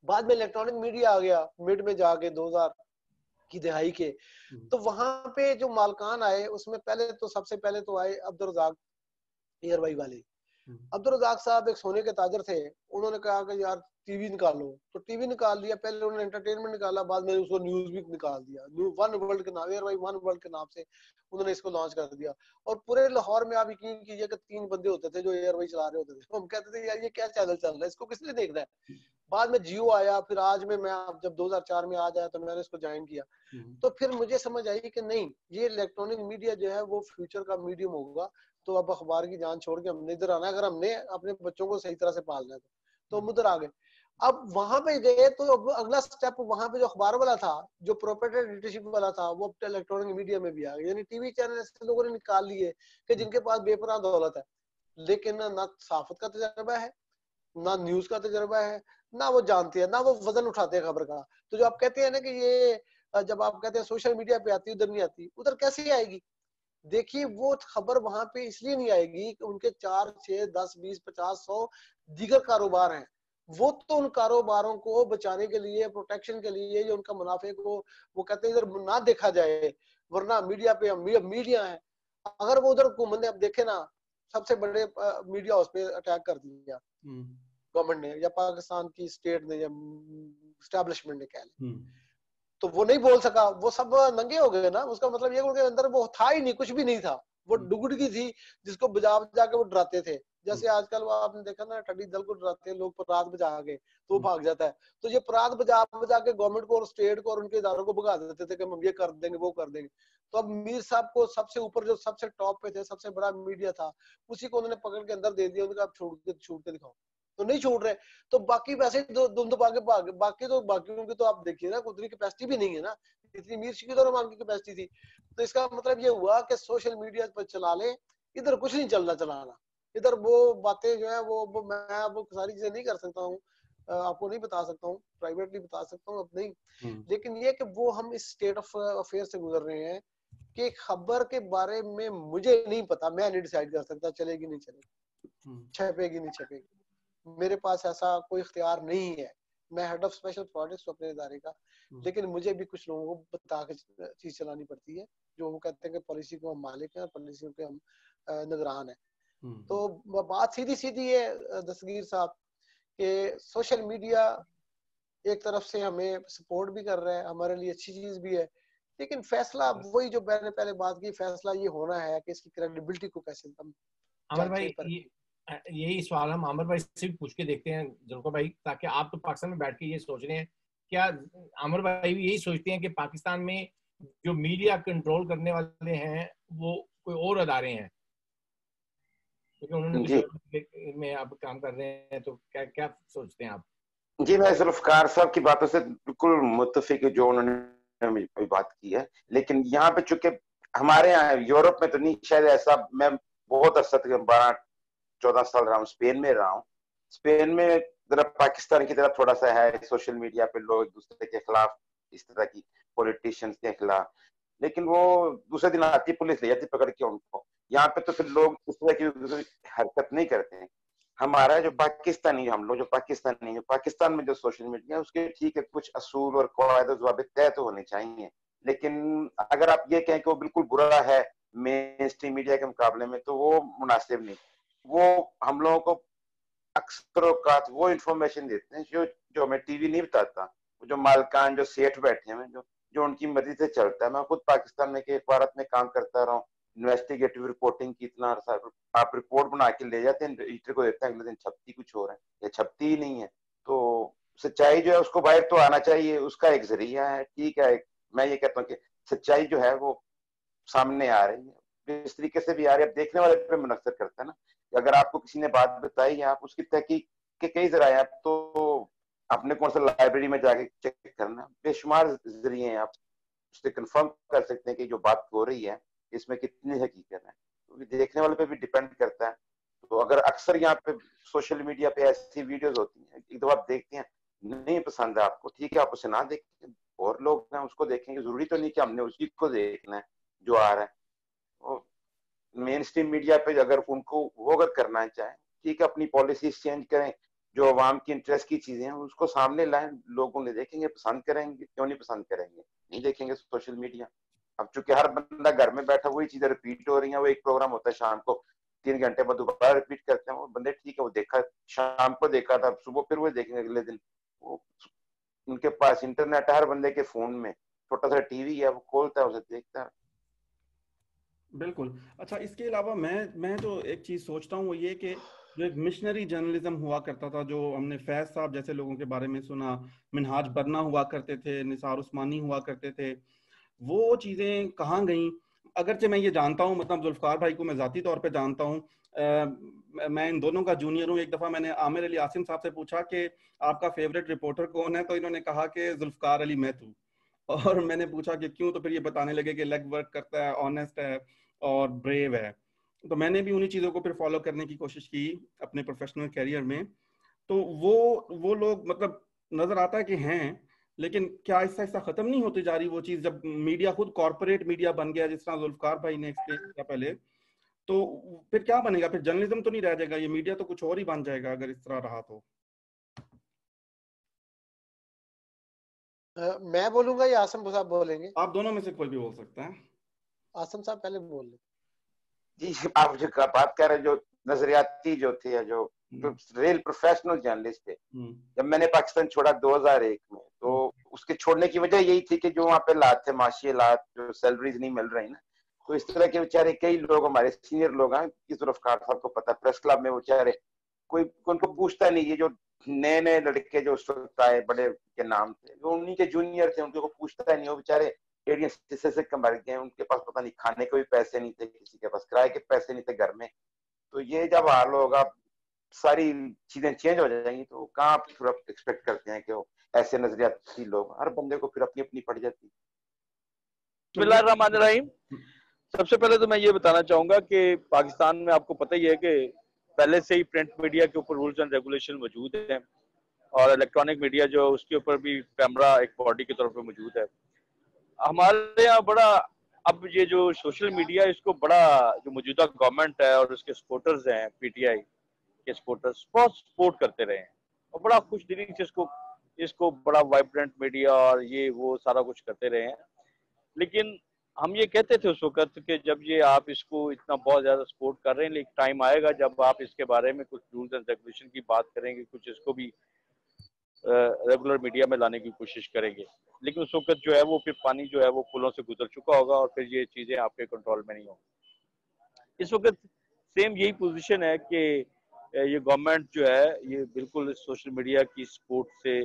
बाद में इलेक्ट्रॉनिक मीडिया आ गया मिड में जाके 2000 की दहाई के। तो वहां पे जो मालकान आए उसमें पहले तो सबसे पहले तो आए अब्दुल रज़ाक एयरवाई वाले। अब्दुल रज़ाक साहब एक सोने के ताजर थे, उन्होंने कहा कि यार टीवी निकालो, तो टीवी निकाल लिया। पहले उन्होंने एंटरटेनमेंट निकाला, बाद में उसको न्यूज भी निकाल दिया। वन वर्ल्ड के नाम, एयरवाई वन वर्ल्ड के नाम से उन्होंने इसको लॉन्च कर दिया। और पूरे लाहौर में आप यकीन कीजिए कि 3 बंदे होते थे जो एयरवाई चला रहे होते थे। हम कहते थे यार ये क्या चैनल चल रहा है, इसको किसने देखना है। बाद में जियो आया, फिर आज में मैं जब 2004 में आज आया तो मैंने इसको ज्वाइन किया। तो फिर मुझे समझ आई कि नहीं, ये इलेक्ट्रॉनिक मीडिया जो है वो फ्यूचर का मीडियम होगा। तो अब अखबार की जान छोड़ के हमने इधर आना, अगर हमने अपने बच्चों को सही तरह से पालना है तो हम उधर आ गए। अब वहां पे गए तो अब अगला स्टेप वहां पे जो अखबार वाला था, जो प्रोप्राइटरशिप वाला था, वो इलेक्ट्रॉनिक मीडिया में भी आ गया। यानी टीवी चैनल ऐसे लोगों ने निकाल लिए कि जिनके पास बेपनाह दौलत है, लेकिन ना सहाफत का तजर्बा है, ना न्यूज का तजर्बा है, ना वो जानते हैं, ना वो वजन उठाते हैं खबर का। तो जो आप कहते हैं ना कि ये जब आप कहते हैं सोशल मीडिया पे आती है, उधर नहीं आती, उधर कैसे आएगी? देखिए वो खबर वहां पे इसलिए नहीं आएगी कि उनके 4, 6, 10, 20, 50, 100 दीगर कारोबार हैं। वो तो उन कारोबारों को बचाने के लिए, प्रोटेक्शन के लिए, जो उनका मुनाफे को वो कहते हैं इधर ना देखा जाए, वरना मीडिया पे मीडिया है। अगर वो उधर घूमने, अब देखे ना, सबसे बड़े मीडिया हाउस पे अटैक कर दिया गवर्नमेंट ने या पाकिस्तान की स्टेट ने या एस्टेब्लिशमेंट ने कह लिया, तो वो नहीं बोल सका, वो सब नंगे हो गए ना। उसका मतलब ये उनके अंदर वो था ही नहीं, कुछ भी नहीं था, वो डुगडगी थी जिसको बजा बजा के वो डराते थे। जैसे आजकल वो आपने देखा ना, ठंडी दल को डराते हैं लोग परात बजा के, तो वो भाग जाता है। तो ये परात बजा बजा के गवर्नमेंट को और स्टेट को और उनके इदारों को भगा देते थे कि हम ये कर देंगे, वो कर देंगे। तो अब मीर साहब को सबसे ऊपर, जो सबसे टॉप पे थे, सबसे बड़ा मीडिया था, उसी को उन्होंने पकड़ के अंदर दे दिया। उन्होंने कहा छूट के दिखाओ, तो नहीं छूट रहे। तो बाकी वैसे दुम दबा के बाकी की तो आप देखिए ना, उतनी कैपेसिटी भी नहीं है ना, इतनी मीर की तो रहमान की कैपेसिटी थी। तो इसका मतलब ये हुआ कि सोशल मीडिया पर चला ले, इधर कुछ नहीं चलना चलाना। इधर वो बातें जो है वो मैं वो सारी चीजें नहीं कर सकता हूँ, आपको नहीं बता सकता हूँ, प्राइवेटली बता सकता हूँ अब नहीं। लेकिन ये कि वो हम इस स्टेट ऑफ अफेयर से गुजर रहे हैं कि खबर के बारे में मुझे नहीं पता, मैं नहीं डिसाइड कर सकता चलेगी नहीं चलेगी, छपेगी नहीं छपेगी। मेरे पास ऐसा कोई इख्तियार नहीं है। मैं हेड ऑफ स्पेशल प्रोजेक्ट्स अपने इदारे का, लेकिन मुझे भी कुछ लोगों को बता के चीज चलानी पड़ती है, जो वो कहते हैं कि पॉलिसी को हम मालिक हैं और पॉलिसी के हम निगरान हैं। तो बात सीधी सीधी है दस्तगीर साहब कि सोशल मीडिया एक तरफ से हमें सपोर्ट भी कर रहा है, हमारे लिए अच्छी चीज भी है, लेकिन फैसला वही जो मैंने पहले बात की, फैसला ये होना है कि इसकी क्रेडिबिलिटी को कैसे हम आमिर भाई, यही सवाल हम आमिर भाई से भी पूछ के देखते हैं जुल्फकार भाई, ताकि आप तो पाकिस्तान में बैठ के ये सोच रहे हैं, क्या आमिर भाई भी यही सोचते हैं कि पाकिस्तान में जो मीडिया कंट्रोल करने वाले हैं वो कोई और अदारे हैं, क्योंकि उन्होंने में आप काम कर रहे हैं, तो क्या क्या सोचते हैं आप? जी, मैं जुल्फकार साहब की बातों से बिल्कुल मुत्तफिक जो उन्होंने बात की है, लेकिन यहाँ पे चूंकि हमारे यहाँ यूरोप में तो नहीं शायद ऐसा, मैं बहुत अरसा तक 12-14 साल रहा हूँ, स्पेन में रहा हूँ। स्पेन में जरा पाकिस्तान की तरह थोड़ा सा है, सोशल मीडिया पे लोग एक दूसरे के खिलाफ, इस तरह की पॉलिटिशियंस के खिलाफ, लेकिन वो दूसरे दिन आती पुलिस ले जाती पकड़ के उनको। यहाँ पे तो फिर लोग इस तरह की हरकत नहीं करते हैं। हमारा जो पाकिस्तानी, हम लोग जो पाकिस्तान में जो सोशल मीडिया है उसके ठीक है कुछ असूल और कवायद ज़वाबित तय तो होने चाहिए, लेकिन अगर आप ये कहें कि वो बिल्कुल बुरा है मेन स्ट्रीम मीडिया के मुकाबले में, तो वो मुनासिब नहीं। वो हम लोगों को अक्सर औकात वो इंफॉर्मेशन देते हैं जो हमें टीवी नहीं बताता, जो मालकान, जो सेठ बैठे हैं, जो उनकी मर्जी से चलता है। मैं खुद पाकिस्तान में के अखबार में काम करता रहा हूँ, इन्वेस्टिगेटिव रिपोर्टिंग की, इतना आप रिपोर्ट बना के ले जाते हैं, एडिटर को देते हैं, अगले दिन छपती कुछ हो रहा है या छपती ही नहीं है। तो सच्चाई जो है उसको बाहर तो आना चाहिए, उसका एक जरिया है, ठीक है। मैं ये कहता हूँ कि सच्चाई जो है वो सामने आ रही है, इस तरीके से भी आ रही है, देखने वाले पे मुनसर करता है ना। अगर आपको किसी ने बात बताई है, आप उसकी तहकीक के कई जराए, आप तो अपने कौन सा लाइब्रेरी में जाके चेक करना, बेशुमार जरिए हैं, आप उससे कंफर्म कर सकते हैं कि जो बात हो रही है इसमें कितनी हकीकत है। तो देखने वाले पे भी डिपेंड करता है। तो अगर अक्सर यहाँ पे सोशल मीडिया पे ऐसी वीडियोस होती हैं, एक दो आप देखते हैं, नहीं पसंद है आपको, ठीक है, आप उसे ना देखें, और लोग हैं उसको देखेंगे, जरूरी तो नहीं कि हमने उसी को देखना है जो आ रहा है। मेन स्ट्रीम मीडिया पे अगर उनको वो अगर करना चाहें, ठीक है, अपनी पॉलिसीज चेंज करें, जो अवाम की इंटरेस्ट की चीजें हैं उसको सामने लाएं, लोगों ने देखेंगे, पसंद करेंगे, क्यों नहीं पसंद करेंगे, नहीं देखेंगे सोशल मीडिया। अब चूंकि हर बंदा घर में बैठा, वही चीजें रिपीट हो रही हैं, वो एक प्रोग्राम होता है शाम को 3 घंटे बाद दोबारा रिपीट करते हैं, वो बंदे ठीक है, वो देखा शाम को देखा था, सुबह फिर वो देखेंगे अगले दिन। वो उनके पास इंटरनेट है, हर बंदे के फोन में छोटा सा टीवी है, वो खोलता है, उसे देखता है। बिल्कुल। अच्छा, इसके अलावा मैं जो एक चीज सोचता हूँ वो ये कि जो एक मिशनरी जर्नलिज्म हुआ करता था, जो हमने फैज साहब जैसे लोगों के बारे में सुना, मिनहाज बरना हुआ करते थे, निसार उस्मानी हुआ करते थे, वो चीजें कहाँ गई? अगरचे मैं ये जानता हूँ, मतलब जुल्फकार भाई को मैं जाती तौर पे जानता हूँ, मैं इन दोनों का जूनियर हूँ। एक दफा मैंने आमिर अली आसिम साहब से पूछा कि आपका फेवरेट रिपोर्टर कौन है, तो इन्होंने कहा कि जुल्फकार अली महतू। और मैंने पूछा कि क्यों, तो फिर ये बताने लगे कि लेग वर्क करता है, ऑनेस्ट है और ब्रेव है। तो मैंने भी उन्हीं चीज़ों को फिर फॉलो करने की कोशिश की अपने प्रोफेशनल कैरियर में। तो वो लोग मतलब नजर आता है कि हैं, लेकिन क्या आहिस्ता आहिस्ता खत्म नहीं होती जा रही वो चीज, जब मीडिया खुद कॉर्पोरेट मीडिया बन गया, जिस तरह जुल्फकार भाई ने एक्सप्लेन किया पहले, तो फिर क्या बनेगा? फिर जर्नलिज्म तो नहीं रह जाएगा, ये मीडिया तो कुछ और ही बन जाएगा अगर इस तरह रहा तो। मैं बोलूंगा या आसम साहब बोलेंगे? आप दोनों में से कोई भी बोल सकता है। आसम साहब पहले बोल ले। जी, आप जो बात कर रहे हैं, जो नजरियाती जो थे, जो रियल प्रोफेशनल जर्नलिस्ट थे, जब मैंने पाकिस्तान छोड़ा 2001 में, तो उसके छोड़ने की वजह यही थी कि जो वहाँ पे हालात थे, माशी हालात, जो सैलरीज नहीं मिल रही ना, तो इस तरह के बेचारे कई लोग, हमारे सीनियर लोग हैं, किस जुल्फकार साहब को पता, प्रेस क्लब में बेचारे कोई उनको पूछता नहीं। ये जो नए नए लड़के जो उस वक्त आए, बड़े के नाम थे, जो उन्हीं के जूनियर थे, उनको कोई पूछता नहीं। वो बेचारे एड़ियां से मर गए, उनके पास पता नहीं खाने के भी पैसे नहीं थे, किसी के पास किराए के पैसे नहीं थे घर में। तो ये जब हाल होगा, सारी चीजें चेंज हो जाएंगी, तो कहाँ आप फिर एक्सपेक्ट करते हैं कि वो ऐसे नजरियाती लोग, हर बंदे को फिर अपनी अपनी पड़ जाती है। बिस्मिल्लाहिर्रहमानिर्रहीम। सबसे पहले तो मैं ये बताना चाहूंगा कि पाकिस्तान में आपको पता ही है कि पहले से ही प्रिंट मीडिया के ऊपर रूल्स एंड रेगुलेशन मौजूद हैं, और इलेक्ट्रॉनिक मीडिया जो उसके ऊपर भी पैमरा एक बॉडी के तौर पर मौजूद है। हमारे यहाँ बड़ा अब ये जो सोशल मीडिया, इसको बड़ा जो मौजूदा गवर्नमेंट है और उसके सपोर्टर्स हैं, पीटीआई के सपोर्टर्स बहुत सपोर्ट करते रहे हैं, और बड़ा खुश दिली से इसको बड़ा वाइब्रेंट मीडिया और ये वो सारा कुछ करते रहे हैं। लेकिन हम ये कहते थे उस वक्त कि जब ये आप इसको इतना बहुत ज्यादा सपोर्ट कर रहे हैं, लेकिन टाइम आएगा जब आप इसके बारे में कुछ रूल्स एंड रेगुलेशन की बात करेंगे, कुछ इसको भी रेगुलर मीडिया में लाने की कोशिश करेंगे। लेकिन उस वक्त जो है वो फिर पानी जो है वो पुलों से गुजर चुका होगा और फिर ये चीजें आपके कंट्रोल में नहीं होंगी। इस वक्त सेम यही पोजीशन है कि ये गवर्नमेंट जो है ये बिल्कुल सोशल मीडिया की सपोर्ट से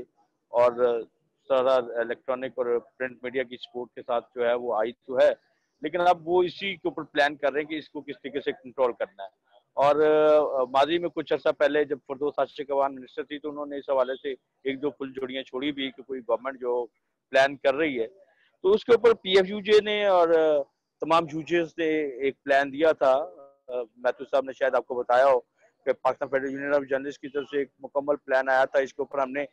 और सारा इलेक्ट्रॉनिक और प्रिंट मीडिया की सपोर्ट के साथ जो है वो आई तो है, लेकिन अब वो इसी के ऊपर प्लान कर रहे हैं कि इसको किस तरीके से कंट्रोल करना है। और माजी में कुछ अर्सा पहले जब फरदौस आशिक अवान मिनिस्टर थी, तो उन्होंने इस हवाले से एक दो फुल जोड़ियां छोड़ी भी कि कोई गवर्नमेंट जो प्लान कर रही है, तो उसके ऊपर PFUJ ने और तमाम यूजेस ने एक प्लान दिया था। महतू साहब ने शायद आपको बताया हो कि Pakistan federal union of journalist की तरफ से एक मुकम्मल प्लान आया था। इसके ऊपर हमने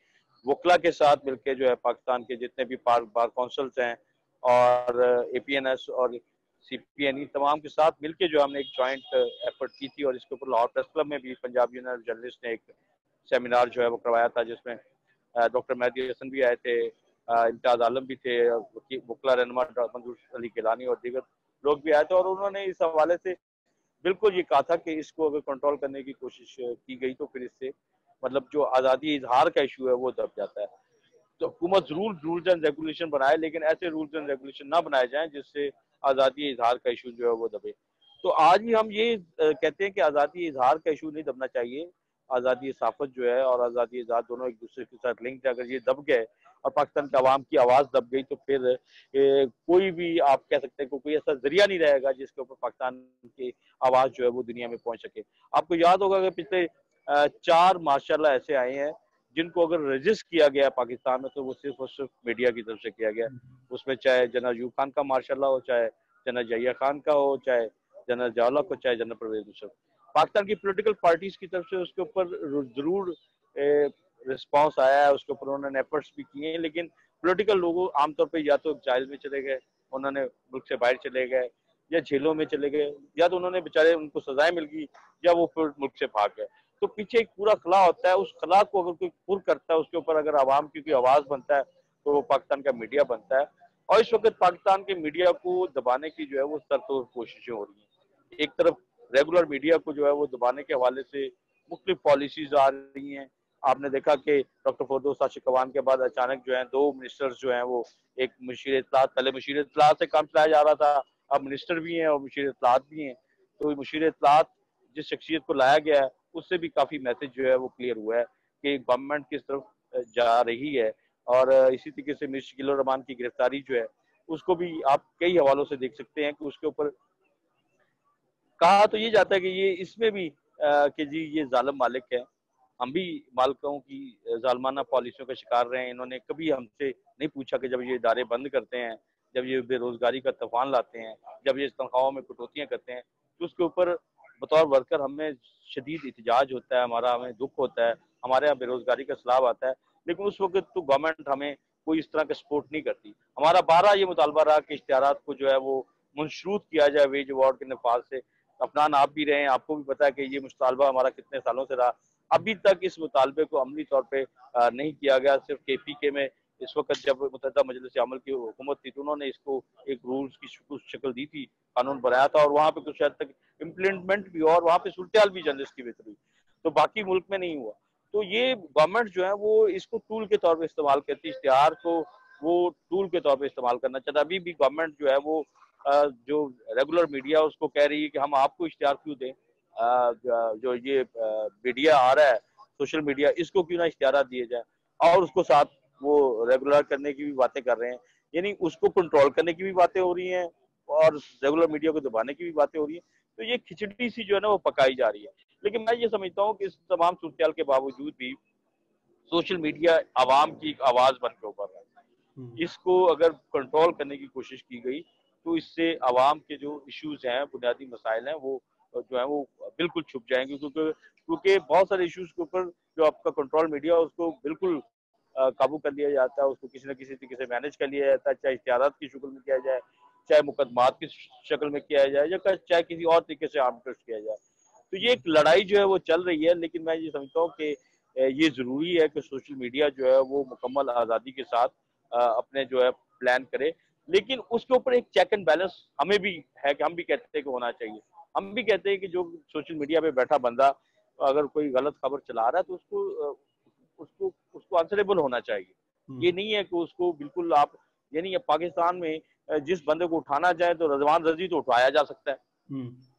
वकला के साथ मिलकर जो है पाकिस्तान के जितने भी बार काउंसिल्स हैं और APNS और CPNE तमाम के साथ मिलके जो हमने एक जॉइंट एफर्ट की थी, और इसके ऊपर लाहौर प्रेस क्लब में भी पंजाब यूनियन ऑफ जर्नलिस्ट ने एक सेमिनार जो है वो करवाया था, जिसमें डॉक्टर मेहदी हसन भी आए थे, इम्तियाज आलम भी थे, वकला रहनुमा मंजूर अली गिलानी और दीगर लोग भी आए थे। और उन्होंने इस हवाले से बिल्कुल ये कहा था कि इसको अगर कंट्रोल करने की कोशिश की गई तो फिर इससे मतलब जो आज़ादी इजहार का इशू है वो दब जाता है। तो हुकूमत जरूर रूल्स एंड रेगुलेशन बनाए, लेकिन ऐसे रूल्स एंड रेगुलेशन ना बनाए जाएं जिससे आज़ादी इजहार का इशू जो है वो दबे। तो आज भी हम ये कहते हैं कि आज़ादी इजहार का इशू नहीं दबना चाहिए। आज़ादी सहाफत जो है और आज़ादी इजहार दोनों एक दूसरे के साथ लिंक्ड है। अगर ये दब गए और पाकिस्तान के अवाम की आवाज़ दब गई तो फिर कोई भी आप कह सकते हैं कि कोई ऐसा जरिया नहीं रहेगा जिसके ऊपर पाकिस्तान की आवाज़ जो है वो दुनिया में पहुंच सके। आपको याद होगा कि पिछले 4 माशाल्लाह ऐसे आए हैं जिनको अगर रजिस्ट किया गया पाकिस्तान में, तो वो सिर्फ और सिर्फ मीडिया की तरफ से किया गया। उसमें चाहे जनरल अयूब खान का मार्शाल्लाह हो, चाहे जनरल जहिया खान का हो, चाहे जनरल जावला को, चाहे जनरल परवेज मुशर्रफ। पाकिस्तान की पॉलिटिकल पार्टीज की तरफ से उसके ऊपर जरूर रिस्पांस आया है, उसके ऊपर उन्होंने एफर्ट्स भी किए हैं, लेकिन पॉलिटिकल लोगों आमतौर पर या तो जेल में चले गए, उन्होंने मुल्क से बाहर चले गए, या जेलों में चले गए, या तो उन्होंने बेचारे उनको सजाएं मिल गई, या वो फिर मुल्क से भाग गए। तो पीछे एक पूरा खला होता है, उस खला को अगर कोई पुर करता है, उसके ऊपर अगर आवाम की कोई आवाज बनता है तो वो पाकिस्तान का मीडिया बनता है। और इस वक्त पाकिस्तान के मीडिया को दबाने की जो है वो सरतोड़ कोशिशें हो रही हैं। एक तरफ रेगुलर मीडिया को जो है वो दबाने के हवाले से मुख्तलिफ पॉलिसीज आ रही हैं। आपने देखा कि डॉक्टर फरदौस आशिक अवान के बाद अचानक जो है 2 मिनिस्टर्स जो हैं वो, एक मुशीर इत्तलात, पहले मुशीर इत्तलात से काम चलाया जा रहा था, अब मिनिस्टर भी हैं और मुशीर इत्तलात भी हैं। तो मुशीर इत्तलात जिस शख्सियत को लाया गया है उससे भी काफी मैसेज जो है वो क्लियर हुआ है कि गवर्नमेंट किस तरफ जा रही है। और इसी तरीके से मिर्च शकील रहमान की गिरफ्तारी जो है उसको भी आप कई हवालों से देख सकते हैं कि उसके ऊपर कहा तो ये जाता है कि ये इसमें भी कि जी ये जालिम मालिक है, हम भी मालिकों की जालमाना पॉलिसियों का शिकार रहे हैं। इन्होंने कभी हमसे नहीं पूछा कि जब ये इदारे बंद करते हैं, जब ये बेरोजगारी का तूफान लाते हैं, जब ये तनख्वाहों में कटौतियां करते हैं, तो उसके ऊपर बतौर वर्कर हमें शदीद एहतजाज होता है, हमें दुख होता है, हमारे यहाँ बेरोजगारी का सैलाब आता है। लेकिन उस वक्त तो गवर्नमेंट हमें कोई इस तरह का सपोर्ट नहीं करती। हमारा 12 ये मुतालबा रहा कि इश्तिहारात को जो है वो मुनशरूत किया जाए वेज अवार्ड के नफाज से। अफनान आप भी रहे हैं, आपको भी पता है कि ये मुतालबा हमारा कितने सालों से रहा। अभी तक इस मुतालबे को अमली तौर पे नहीं किया गया। सिर्फ KPK में इस वक्त जब मुत्तहदा मजलिस अमल की हुकूमत थी तो उन्होंने इसको एक रूल्स की शक्ल दी थी, कानून बनाया था और वहाँ पे कुछ हद तक इम्प्लीमेंट भी हुआ और वहाँ पे सूरत भी जर्नलिस्ट की बेहतर हुई, तो बाकी मुल्क में नहीं हुआ। तो ये गवर्नमेंट जो है वो इसको टूल के तौर पर इस्तेमाल करती है, इश्तिहार को वो टूल के तौर पर इस्तेमाल करना चाहता है। अभी भी गवर्नमेंट जो है वो जो रेगुलर मीडिया उसको कह रही है कि हम आपको इश्तिहार क्यों दें, जो ये मीडिया आ रहा है सोशल मीडिया, इसको क्यों ना इश्तिहार दिए जाए, और उसको साथ वो रेगुलर करने की भी बातें कर रहे हैं। यानी उसको कंट्रोल करने की भी बातें हो रही हैं और रेगुलर मीडिया को दबाने की भी बातें हो रही हैं। तो ये खिचड़ी सी जो है ना वो पकाई जा रही है। लेकिन मैं ये समझता हूँ कि इस तमाम सूरत के बावजूद भी सोशल मीडिया आवाम की एक आवाज बन के उभर रहा है। इसको अगर कंट्रोल करने की कोशिश की गई तो इससे आवाम के जो इश्यूज हैं, बुनियादी मसाइल हैं, वो जो है वो बिल्कुल छुप जाएंगे। क्योंकि बहुत सारे इश्यूज के ऊपर जो आपका कंट्रोल मीडिया उसको बिल्कुल काबू कर लिया जाता है, उसको किसी न किसी तरीके से मैनेज कर लिया जाता है, चाहे इश्तिहारात की शक्ल में किया जाए, चाहे मुकदमात की शक्ल में किया जाए, या चाहे किसी और तरीके से आर्बिट्रेट किया जाए। तो ये एक लड़ाई जो है वो चल रही है। लेकिन मैं ये समझता हूँ कि ये जरूरी है कि सोशल मीडिया जो है वो मुकम्मल आज़ादी के साथ अपने जो है प्लान करे। लेकिन उसके ऊपर एक चेक एंड बैलेंस हमें भी है कि हम भी कहते हैं कि होना चाहिए। हम भी कहते हैं कि जो सोशल मीडिया पे बैठा बंदा अगर कोई गलत खबर चला रहा है तो उसको उसको आंसरेबल होना चाहिए। ये नहीं है कि उसको बिल्कुल आप, यानी पाकिस्तान में जिस बंदे को उठाना चाहे तो रजवान रजी तो उठाया जा सकता है,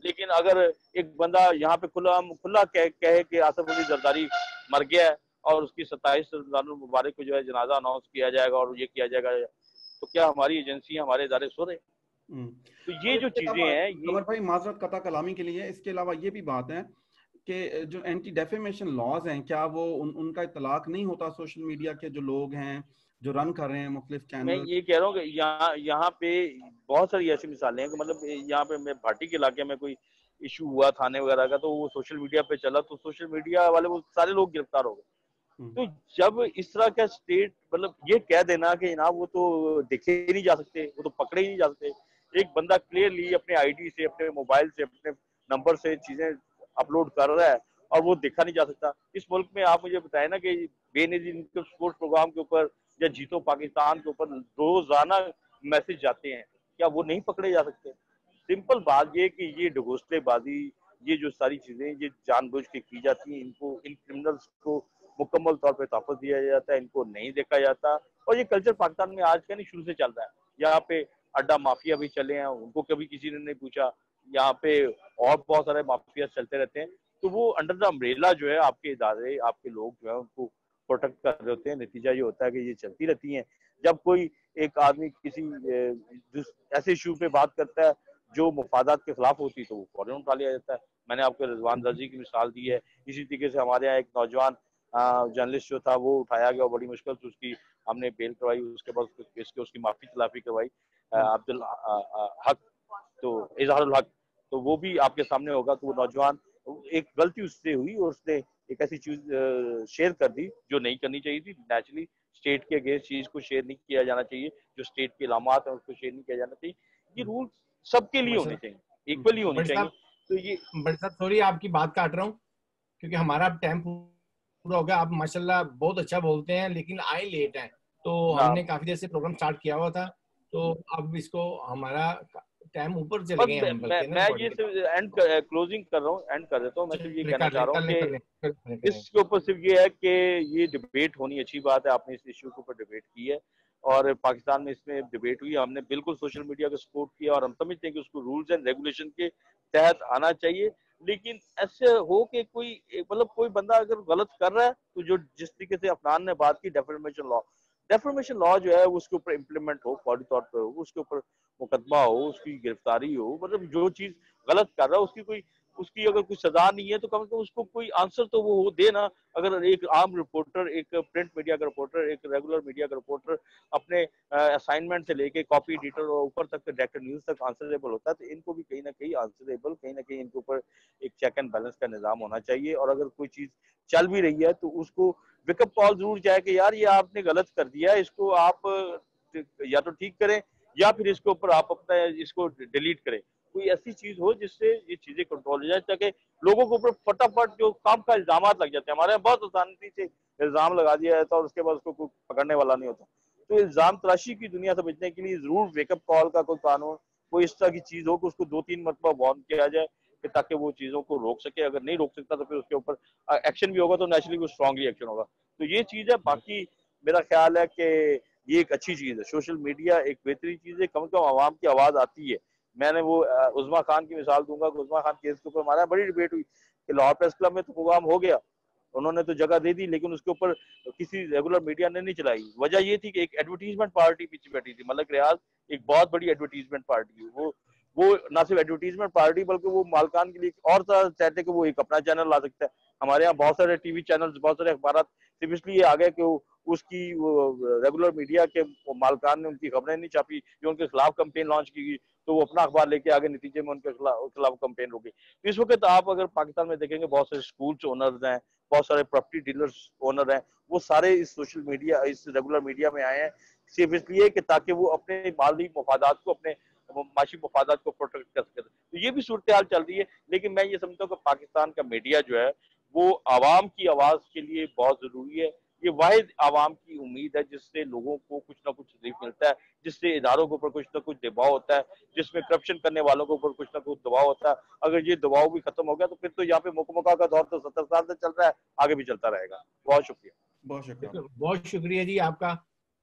लेकिन अगर एक बंदा यहाँ पे खुला कहे कि आसिफ अली जरदारी मर गया है और उसकी 27 रमजानुल मुबारक को जो है जनाजा अनाउंस किया जाएगा और ये किया जाएगा, तो क्या हमारी एजेंसी हमारे इदारे सो रहे? तो ये जो चीजें हैं, ये भाई माजरत कता कलामी के लिए, इसके अलावा ये भी बात है कि जो एंटी डेफेमेशन लॉज हैं, क्या वो उनका इतलाक नहीं होता सोशल मीडिया के जो लोग हैं जो रन कर रहे हैं मुख्तलिफ चैनल? मैं ये कह रहा हूँ कि यहाँ पे बहुत सारी ऐसी मिसालें हैं कि मतलब यहाँ पे मैं भाटी के इलाके में कोई इशू हुआ थाने वगैरह का, तो वो सोशल मीडिया पे चला तो सोशल मीडिया वाले वो सारे लोग गिरफ्तार हो गए। तो जब इस तरह का स्टेट, मतलब ये कह देना कि जनाब वो तो देखे ही नहीं जा सकते, वो तो पकड़े ही नहीं जा सकते। एक बंदा क्लियरली अपने ID से, अपने मोबाइल से, अपने नंबर से चीजें अपलोड कर रहा है और वो देखा नहीं जा सकता। इस मुल्क में आप मुझे बताए ना कि बेनजीर स्पोर्ट्स प्रोग्राम के ऊपर या जीतो पाकिस्तान के ऊपर रोजाना मैसेज जाते हैं, क्या वो नहीं पकड़े जा सकते? सिंपल बात ये कि ये ढगोसलेबाजी, ये जो सारी चीजें ये जानबूझ के की जाती हैं, इनको, इन क्रिमिनल्स को मुकम्मल तौर पे तहफ़्फ़ुज़ दिया जाता है, इनको नहीं देखा जाता। और ये कल्चर पाकिस्तान में आज का नहीं, शुरू से चल रहा है। यहाँ पे अड्डा माफिया भी चले हैं, उनको कभी किसी ने नहीं पूछा। यहाँ पे और बहुत सारे माफिया चलते रहते हैं। तो वो अंडर द अम्ब्रेला जो है आपके इदारे, आपके लोग जो है उनको प्रोटेक्ट कर रहे होते हैं। नतीजा ये होता है कि ये चलती रहती हैं। जब कोई एक आदमी किसी ऐसे इशू पे बात करता है जो मुफादात के खिलाफ होती है तो वो फौरन उठा लिया जाता है। मैंने आपको रजवान रजी की मिसाल दी है। इसी तरीके से हमारे यहाँ एक नौजवान जर्नलिस्ट जो था वो उठाया गया, बड़ी मुश्किल से उसकी हमने बेल करवाई, उसके बाद उसकी माफी तलाफी करवाई। अब्दुल हक, तो इजहारुल हक, तो वो भी आपके सामने होगा। तो वो नौजवान, एक गलती उससे हुई और उसने एक ऐसी चीज शेयर कर दी जो नहीं करनी चाहिए थी। नेचुरली स्टेट के अगेंस्ट चीज को शेयर नहीं किया जाना चाहिए, जो स्टेट के इलामात है उसको शेयर नहीं किया जाना चाहिए। ये रूल सबके लिए होने चाहिए, इक्वली होने चाहिए। तो ये बट सर सॉरी आपकी बात काट रहा हूँ क्योंकि हमारा टाइम पूरा हो गया। आप माशाल्लाह बहुत अच्छा बोलते हैं लेकिन आए लेट हैं, तो हमने काफी देर से प्रोग्राम स्टार्ट किया हुआ था, तो अब इसको हमारा टाइम ऊपर चले गए हम, बल्कि मैं ये सिर्फ क्लोजिंग कर रहा हूँ, एंड कर देता हूँ। मैं सिर्फ ये कहना चाह रहा हूँ कि इसके ऊपर सिर्फ ये है कि ये डिबेट होनी अच्छी बात है। आपने इस इश्यू के ऊपर डिबेट की है और पाकिस्तान में इसमें डिबेट हुई, हमने बिल्कुल सोशल मीडिया को सपोर्ट किया और हम समझते हैं कि उसको रूल्स एंड रेगुलेशन के तहत आना चाहिए। लेकिन ऐसे हो कि कोई, मतलब कोई बंदा अगर गलत कर रहा है तो जो जिस तरीके से अफनान ने बात की डेफेमेशन लॉ, डेफर्मेशन लॉ जो है उसके ऊपर इम्प्लीमेंट हो, फौरी तौर पर हो, उसके ऊपर मुकदमा हो, उसकी गिरफ्तारी हो, मतलब जो चीज गलत कर रहा है उसकी अगर कोई सजा नहीं है तो कम से कम उसको कोई आंसर तो वो दे ना। अगर एक आम रिपोर्टर, एक प्रिंट मीडिया का रिपोर्टर, एक रेगुलर मीडिया का रिपोर्टर अपने असाइनमेंट से लेके कॉपी एडिटर और ऊपर तक डायरेक्टर न्यूज तक आंसरेबल होता है, तो इनको भी कहीं ना कहीं आंसरेबल, कहीं ना कहीं इनके ऊपर एक चेक एंड बैलेंस का निजाम होना चाहिए। और अगर कोई चीज चल भी रही है तो उसको विकअप कॉल जरूर जाए कि यार ये आपने गलत कर दिया है, इसको आप या तो ठीक करें या फिर इसके ऊपर आप अपना इसको डिलीट करें। कोई ऐसी चीज हो जिससे ये चीजें कंट्रोल हो जाए, ताकि लोगों के ऊपर फटाफट जो काम का इल्जाम लग जाते हैं, हमारे यहाँ बहुत आसानी से इल्जाम लगा दिया जाता है और उसके बाद उसको कोई पकड़ने वाला नहीं होता। तो इल्जाम तराशी की दुनिया से बचने के लिए जरूर वेकअप कॉल का कोई कानून, कोई इस तरह की चीज हो कि उसको 2-3 मरतबा वार्न किया जाए कि ताकि वो चीजों को रोक सके। अगर नहीं रोक सकता तो फिर उसके ऊपर एक्शन भी होगा, तो नेचुरली वो स्ट्रांगली एक्शन होगा। तो ये चीज है। बाकी मेरा ख्याल है कि ये एक अच्छी चीज है, सोशल मीडिया एक बेहतरीन चीज है, कम से कम आवाम की आवाज आती है। मैंने वो उस्मा खान की मिसाल दूंगा कि उस्मा खान केस के ऊपर हमारा बड़ी डिबेट हुई कि लाहौर प्रेस क्लब में तो प्रोग्राम हो गया, उन्होंने तो जगह दे दी, लेकिन उसके ऊपर किसी रेगुलर मीडिया ने नहीं चलाई। वजह ये थी कि एक एडवर्टीजमेंट पार्टी पीछे बैठी थी, मलक रियाज एक बहुत बड़ी एडवर्टीजमेंट पार्टी है। वो ना सिर्फ एडवर्टीजमेंट पार्टी बल्कि वो मालकान के लिए और चाहते कि वो एक अपना चैनल ला सकता है। हमारे यहाँ बहुत सारे टीवी चैनल्स, बहुत सारे अखबार सिर्फ इसलिए आ गए कि उसकी रेगुलर मीडिया के मालकान ने उनकी खबरें नहीं छापी, जो उनके खिलाफ कंपेन लॉन्च की गई, तो वो अपना अखबार लेके आगे, नतीजे में उनके खिलाफ कंपेन हो गई। तो इस वक्त आप अगर पाकिस्तान में देखेंगे बहुत सारे स्कूल्स ओनर्स हैं, बहुत सारे प्रॉपर्टी डीलर्स ओनर हैं, वो सारे इस सोशल मीडिया, इस रेगुलर मीडिया में आए हैं सिर्फ इसलिए कि ताकि वो अपने माली मफादात को, अपने माशी मफादात को प्रोटेक्ट कर सके। तो ये भी सूरत हाल चल रही है। लेकिन मैं ये समझता हूँ कि पाकिस्तान का मीडिया जो है वो आवाम की आवाज के लिए बहुत जरूरी है। ये वाहिद आवाम की उम्मीद है जिससे लोगों को कुछ ना कुछ रिलीफ मिलता है, जिससे इदारों के ऊपर कुछ ना कुछ दबाव होता है, जिसमें करप्शन करने वालों के ऊपर कुछ ना कुछ दबाव होता है। अगर ये दबाव भी खत्म हो गया तो फिर तो यहाँ पे मुकमका का दौर तो 70 साल से चल रहा है, आगे भी चलता रहेगा। बहुत शुक्रिया। बहुत शुक्रिया। बहुत शुक्रिया जी आपका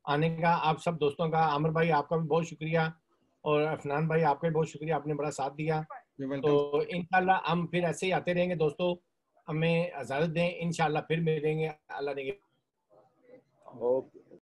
आने का, आप सब दोस्तों का। आमिर भाई आपका भी बहुत शुक्रिया, और अफनान भाई आपका भी बहुत शुक्रिया, आपने बड़ा साथ दिया। तो इंशाल्लाह हम फिर ऐसे ही आते रहेंगे दोस्तों, हमें इजाजत दें, इंशाल्लाह फिर मिलेंगे, अल्लाह ने। ओके।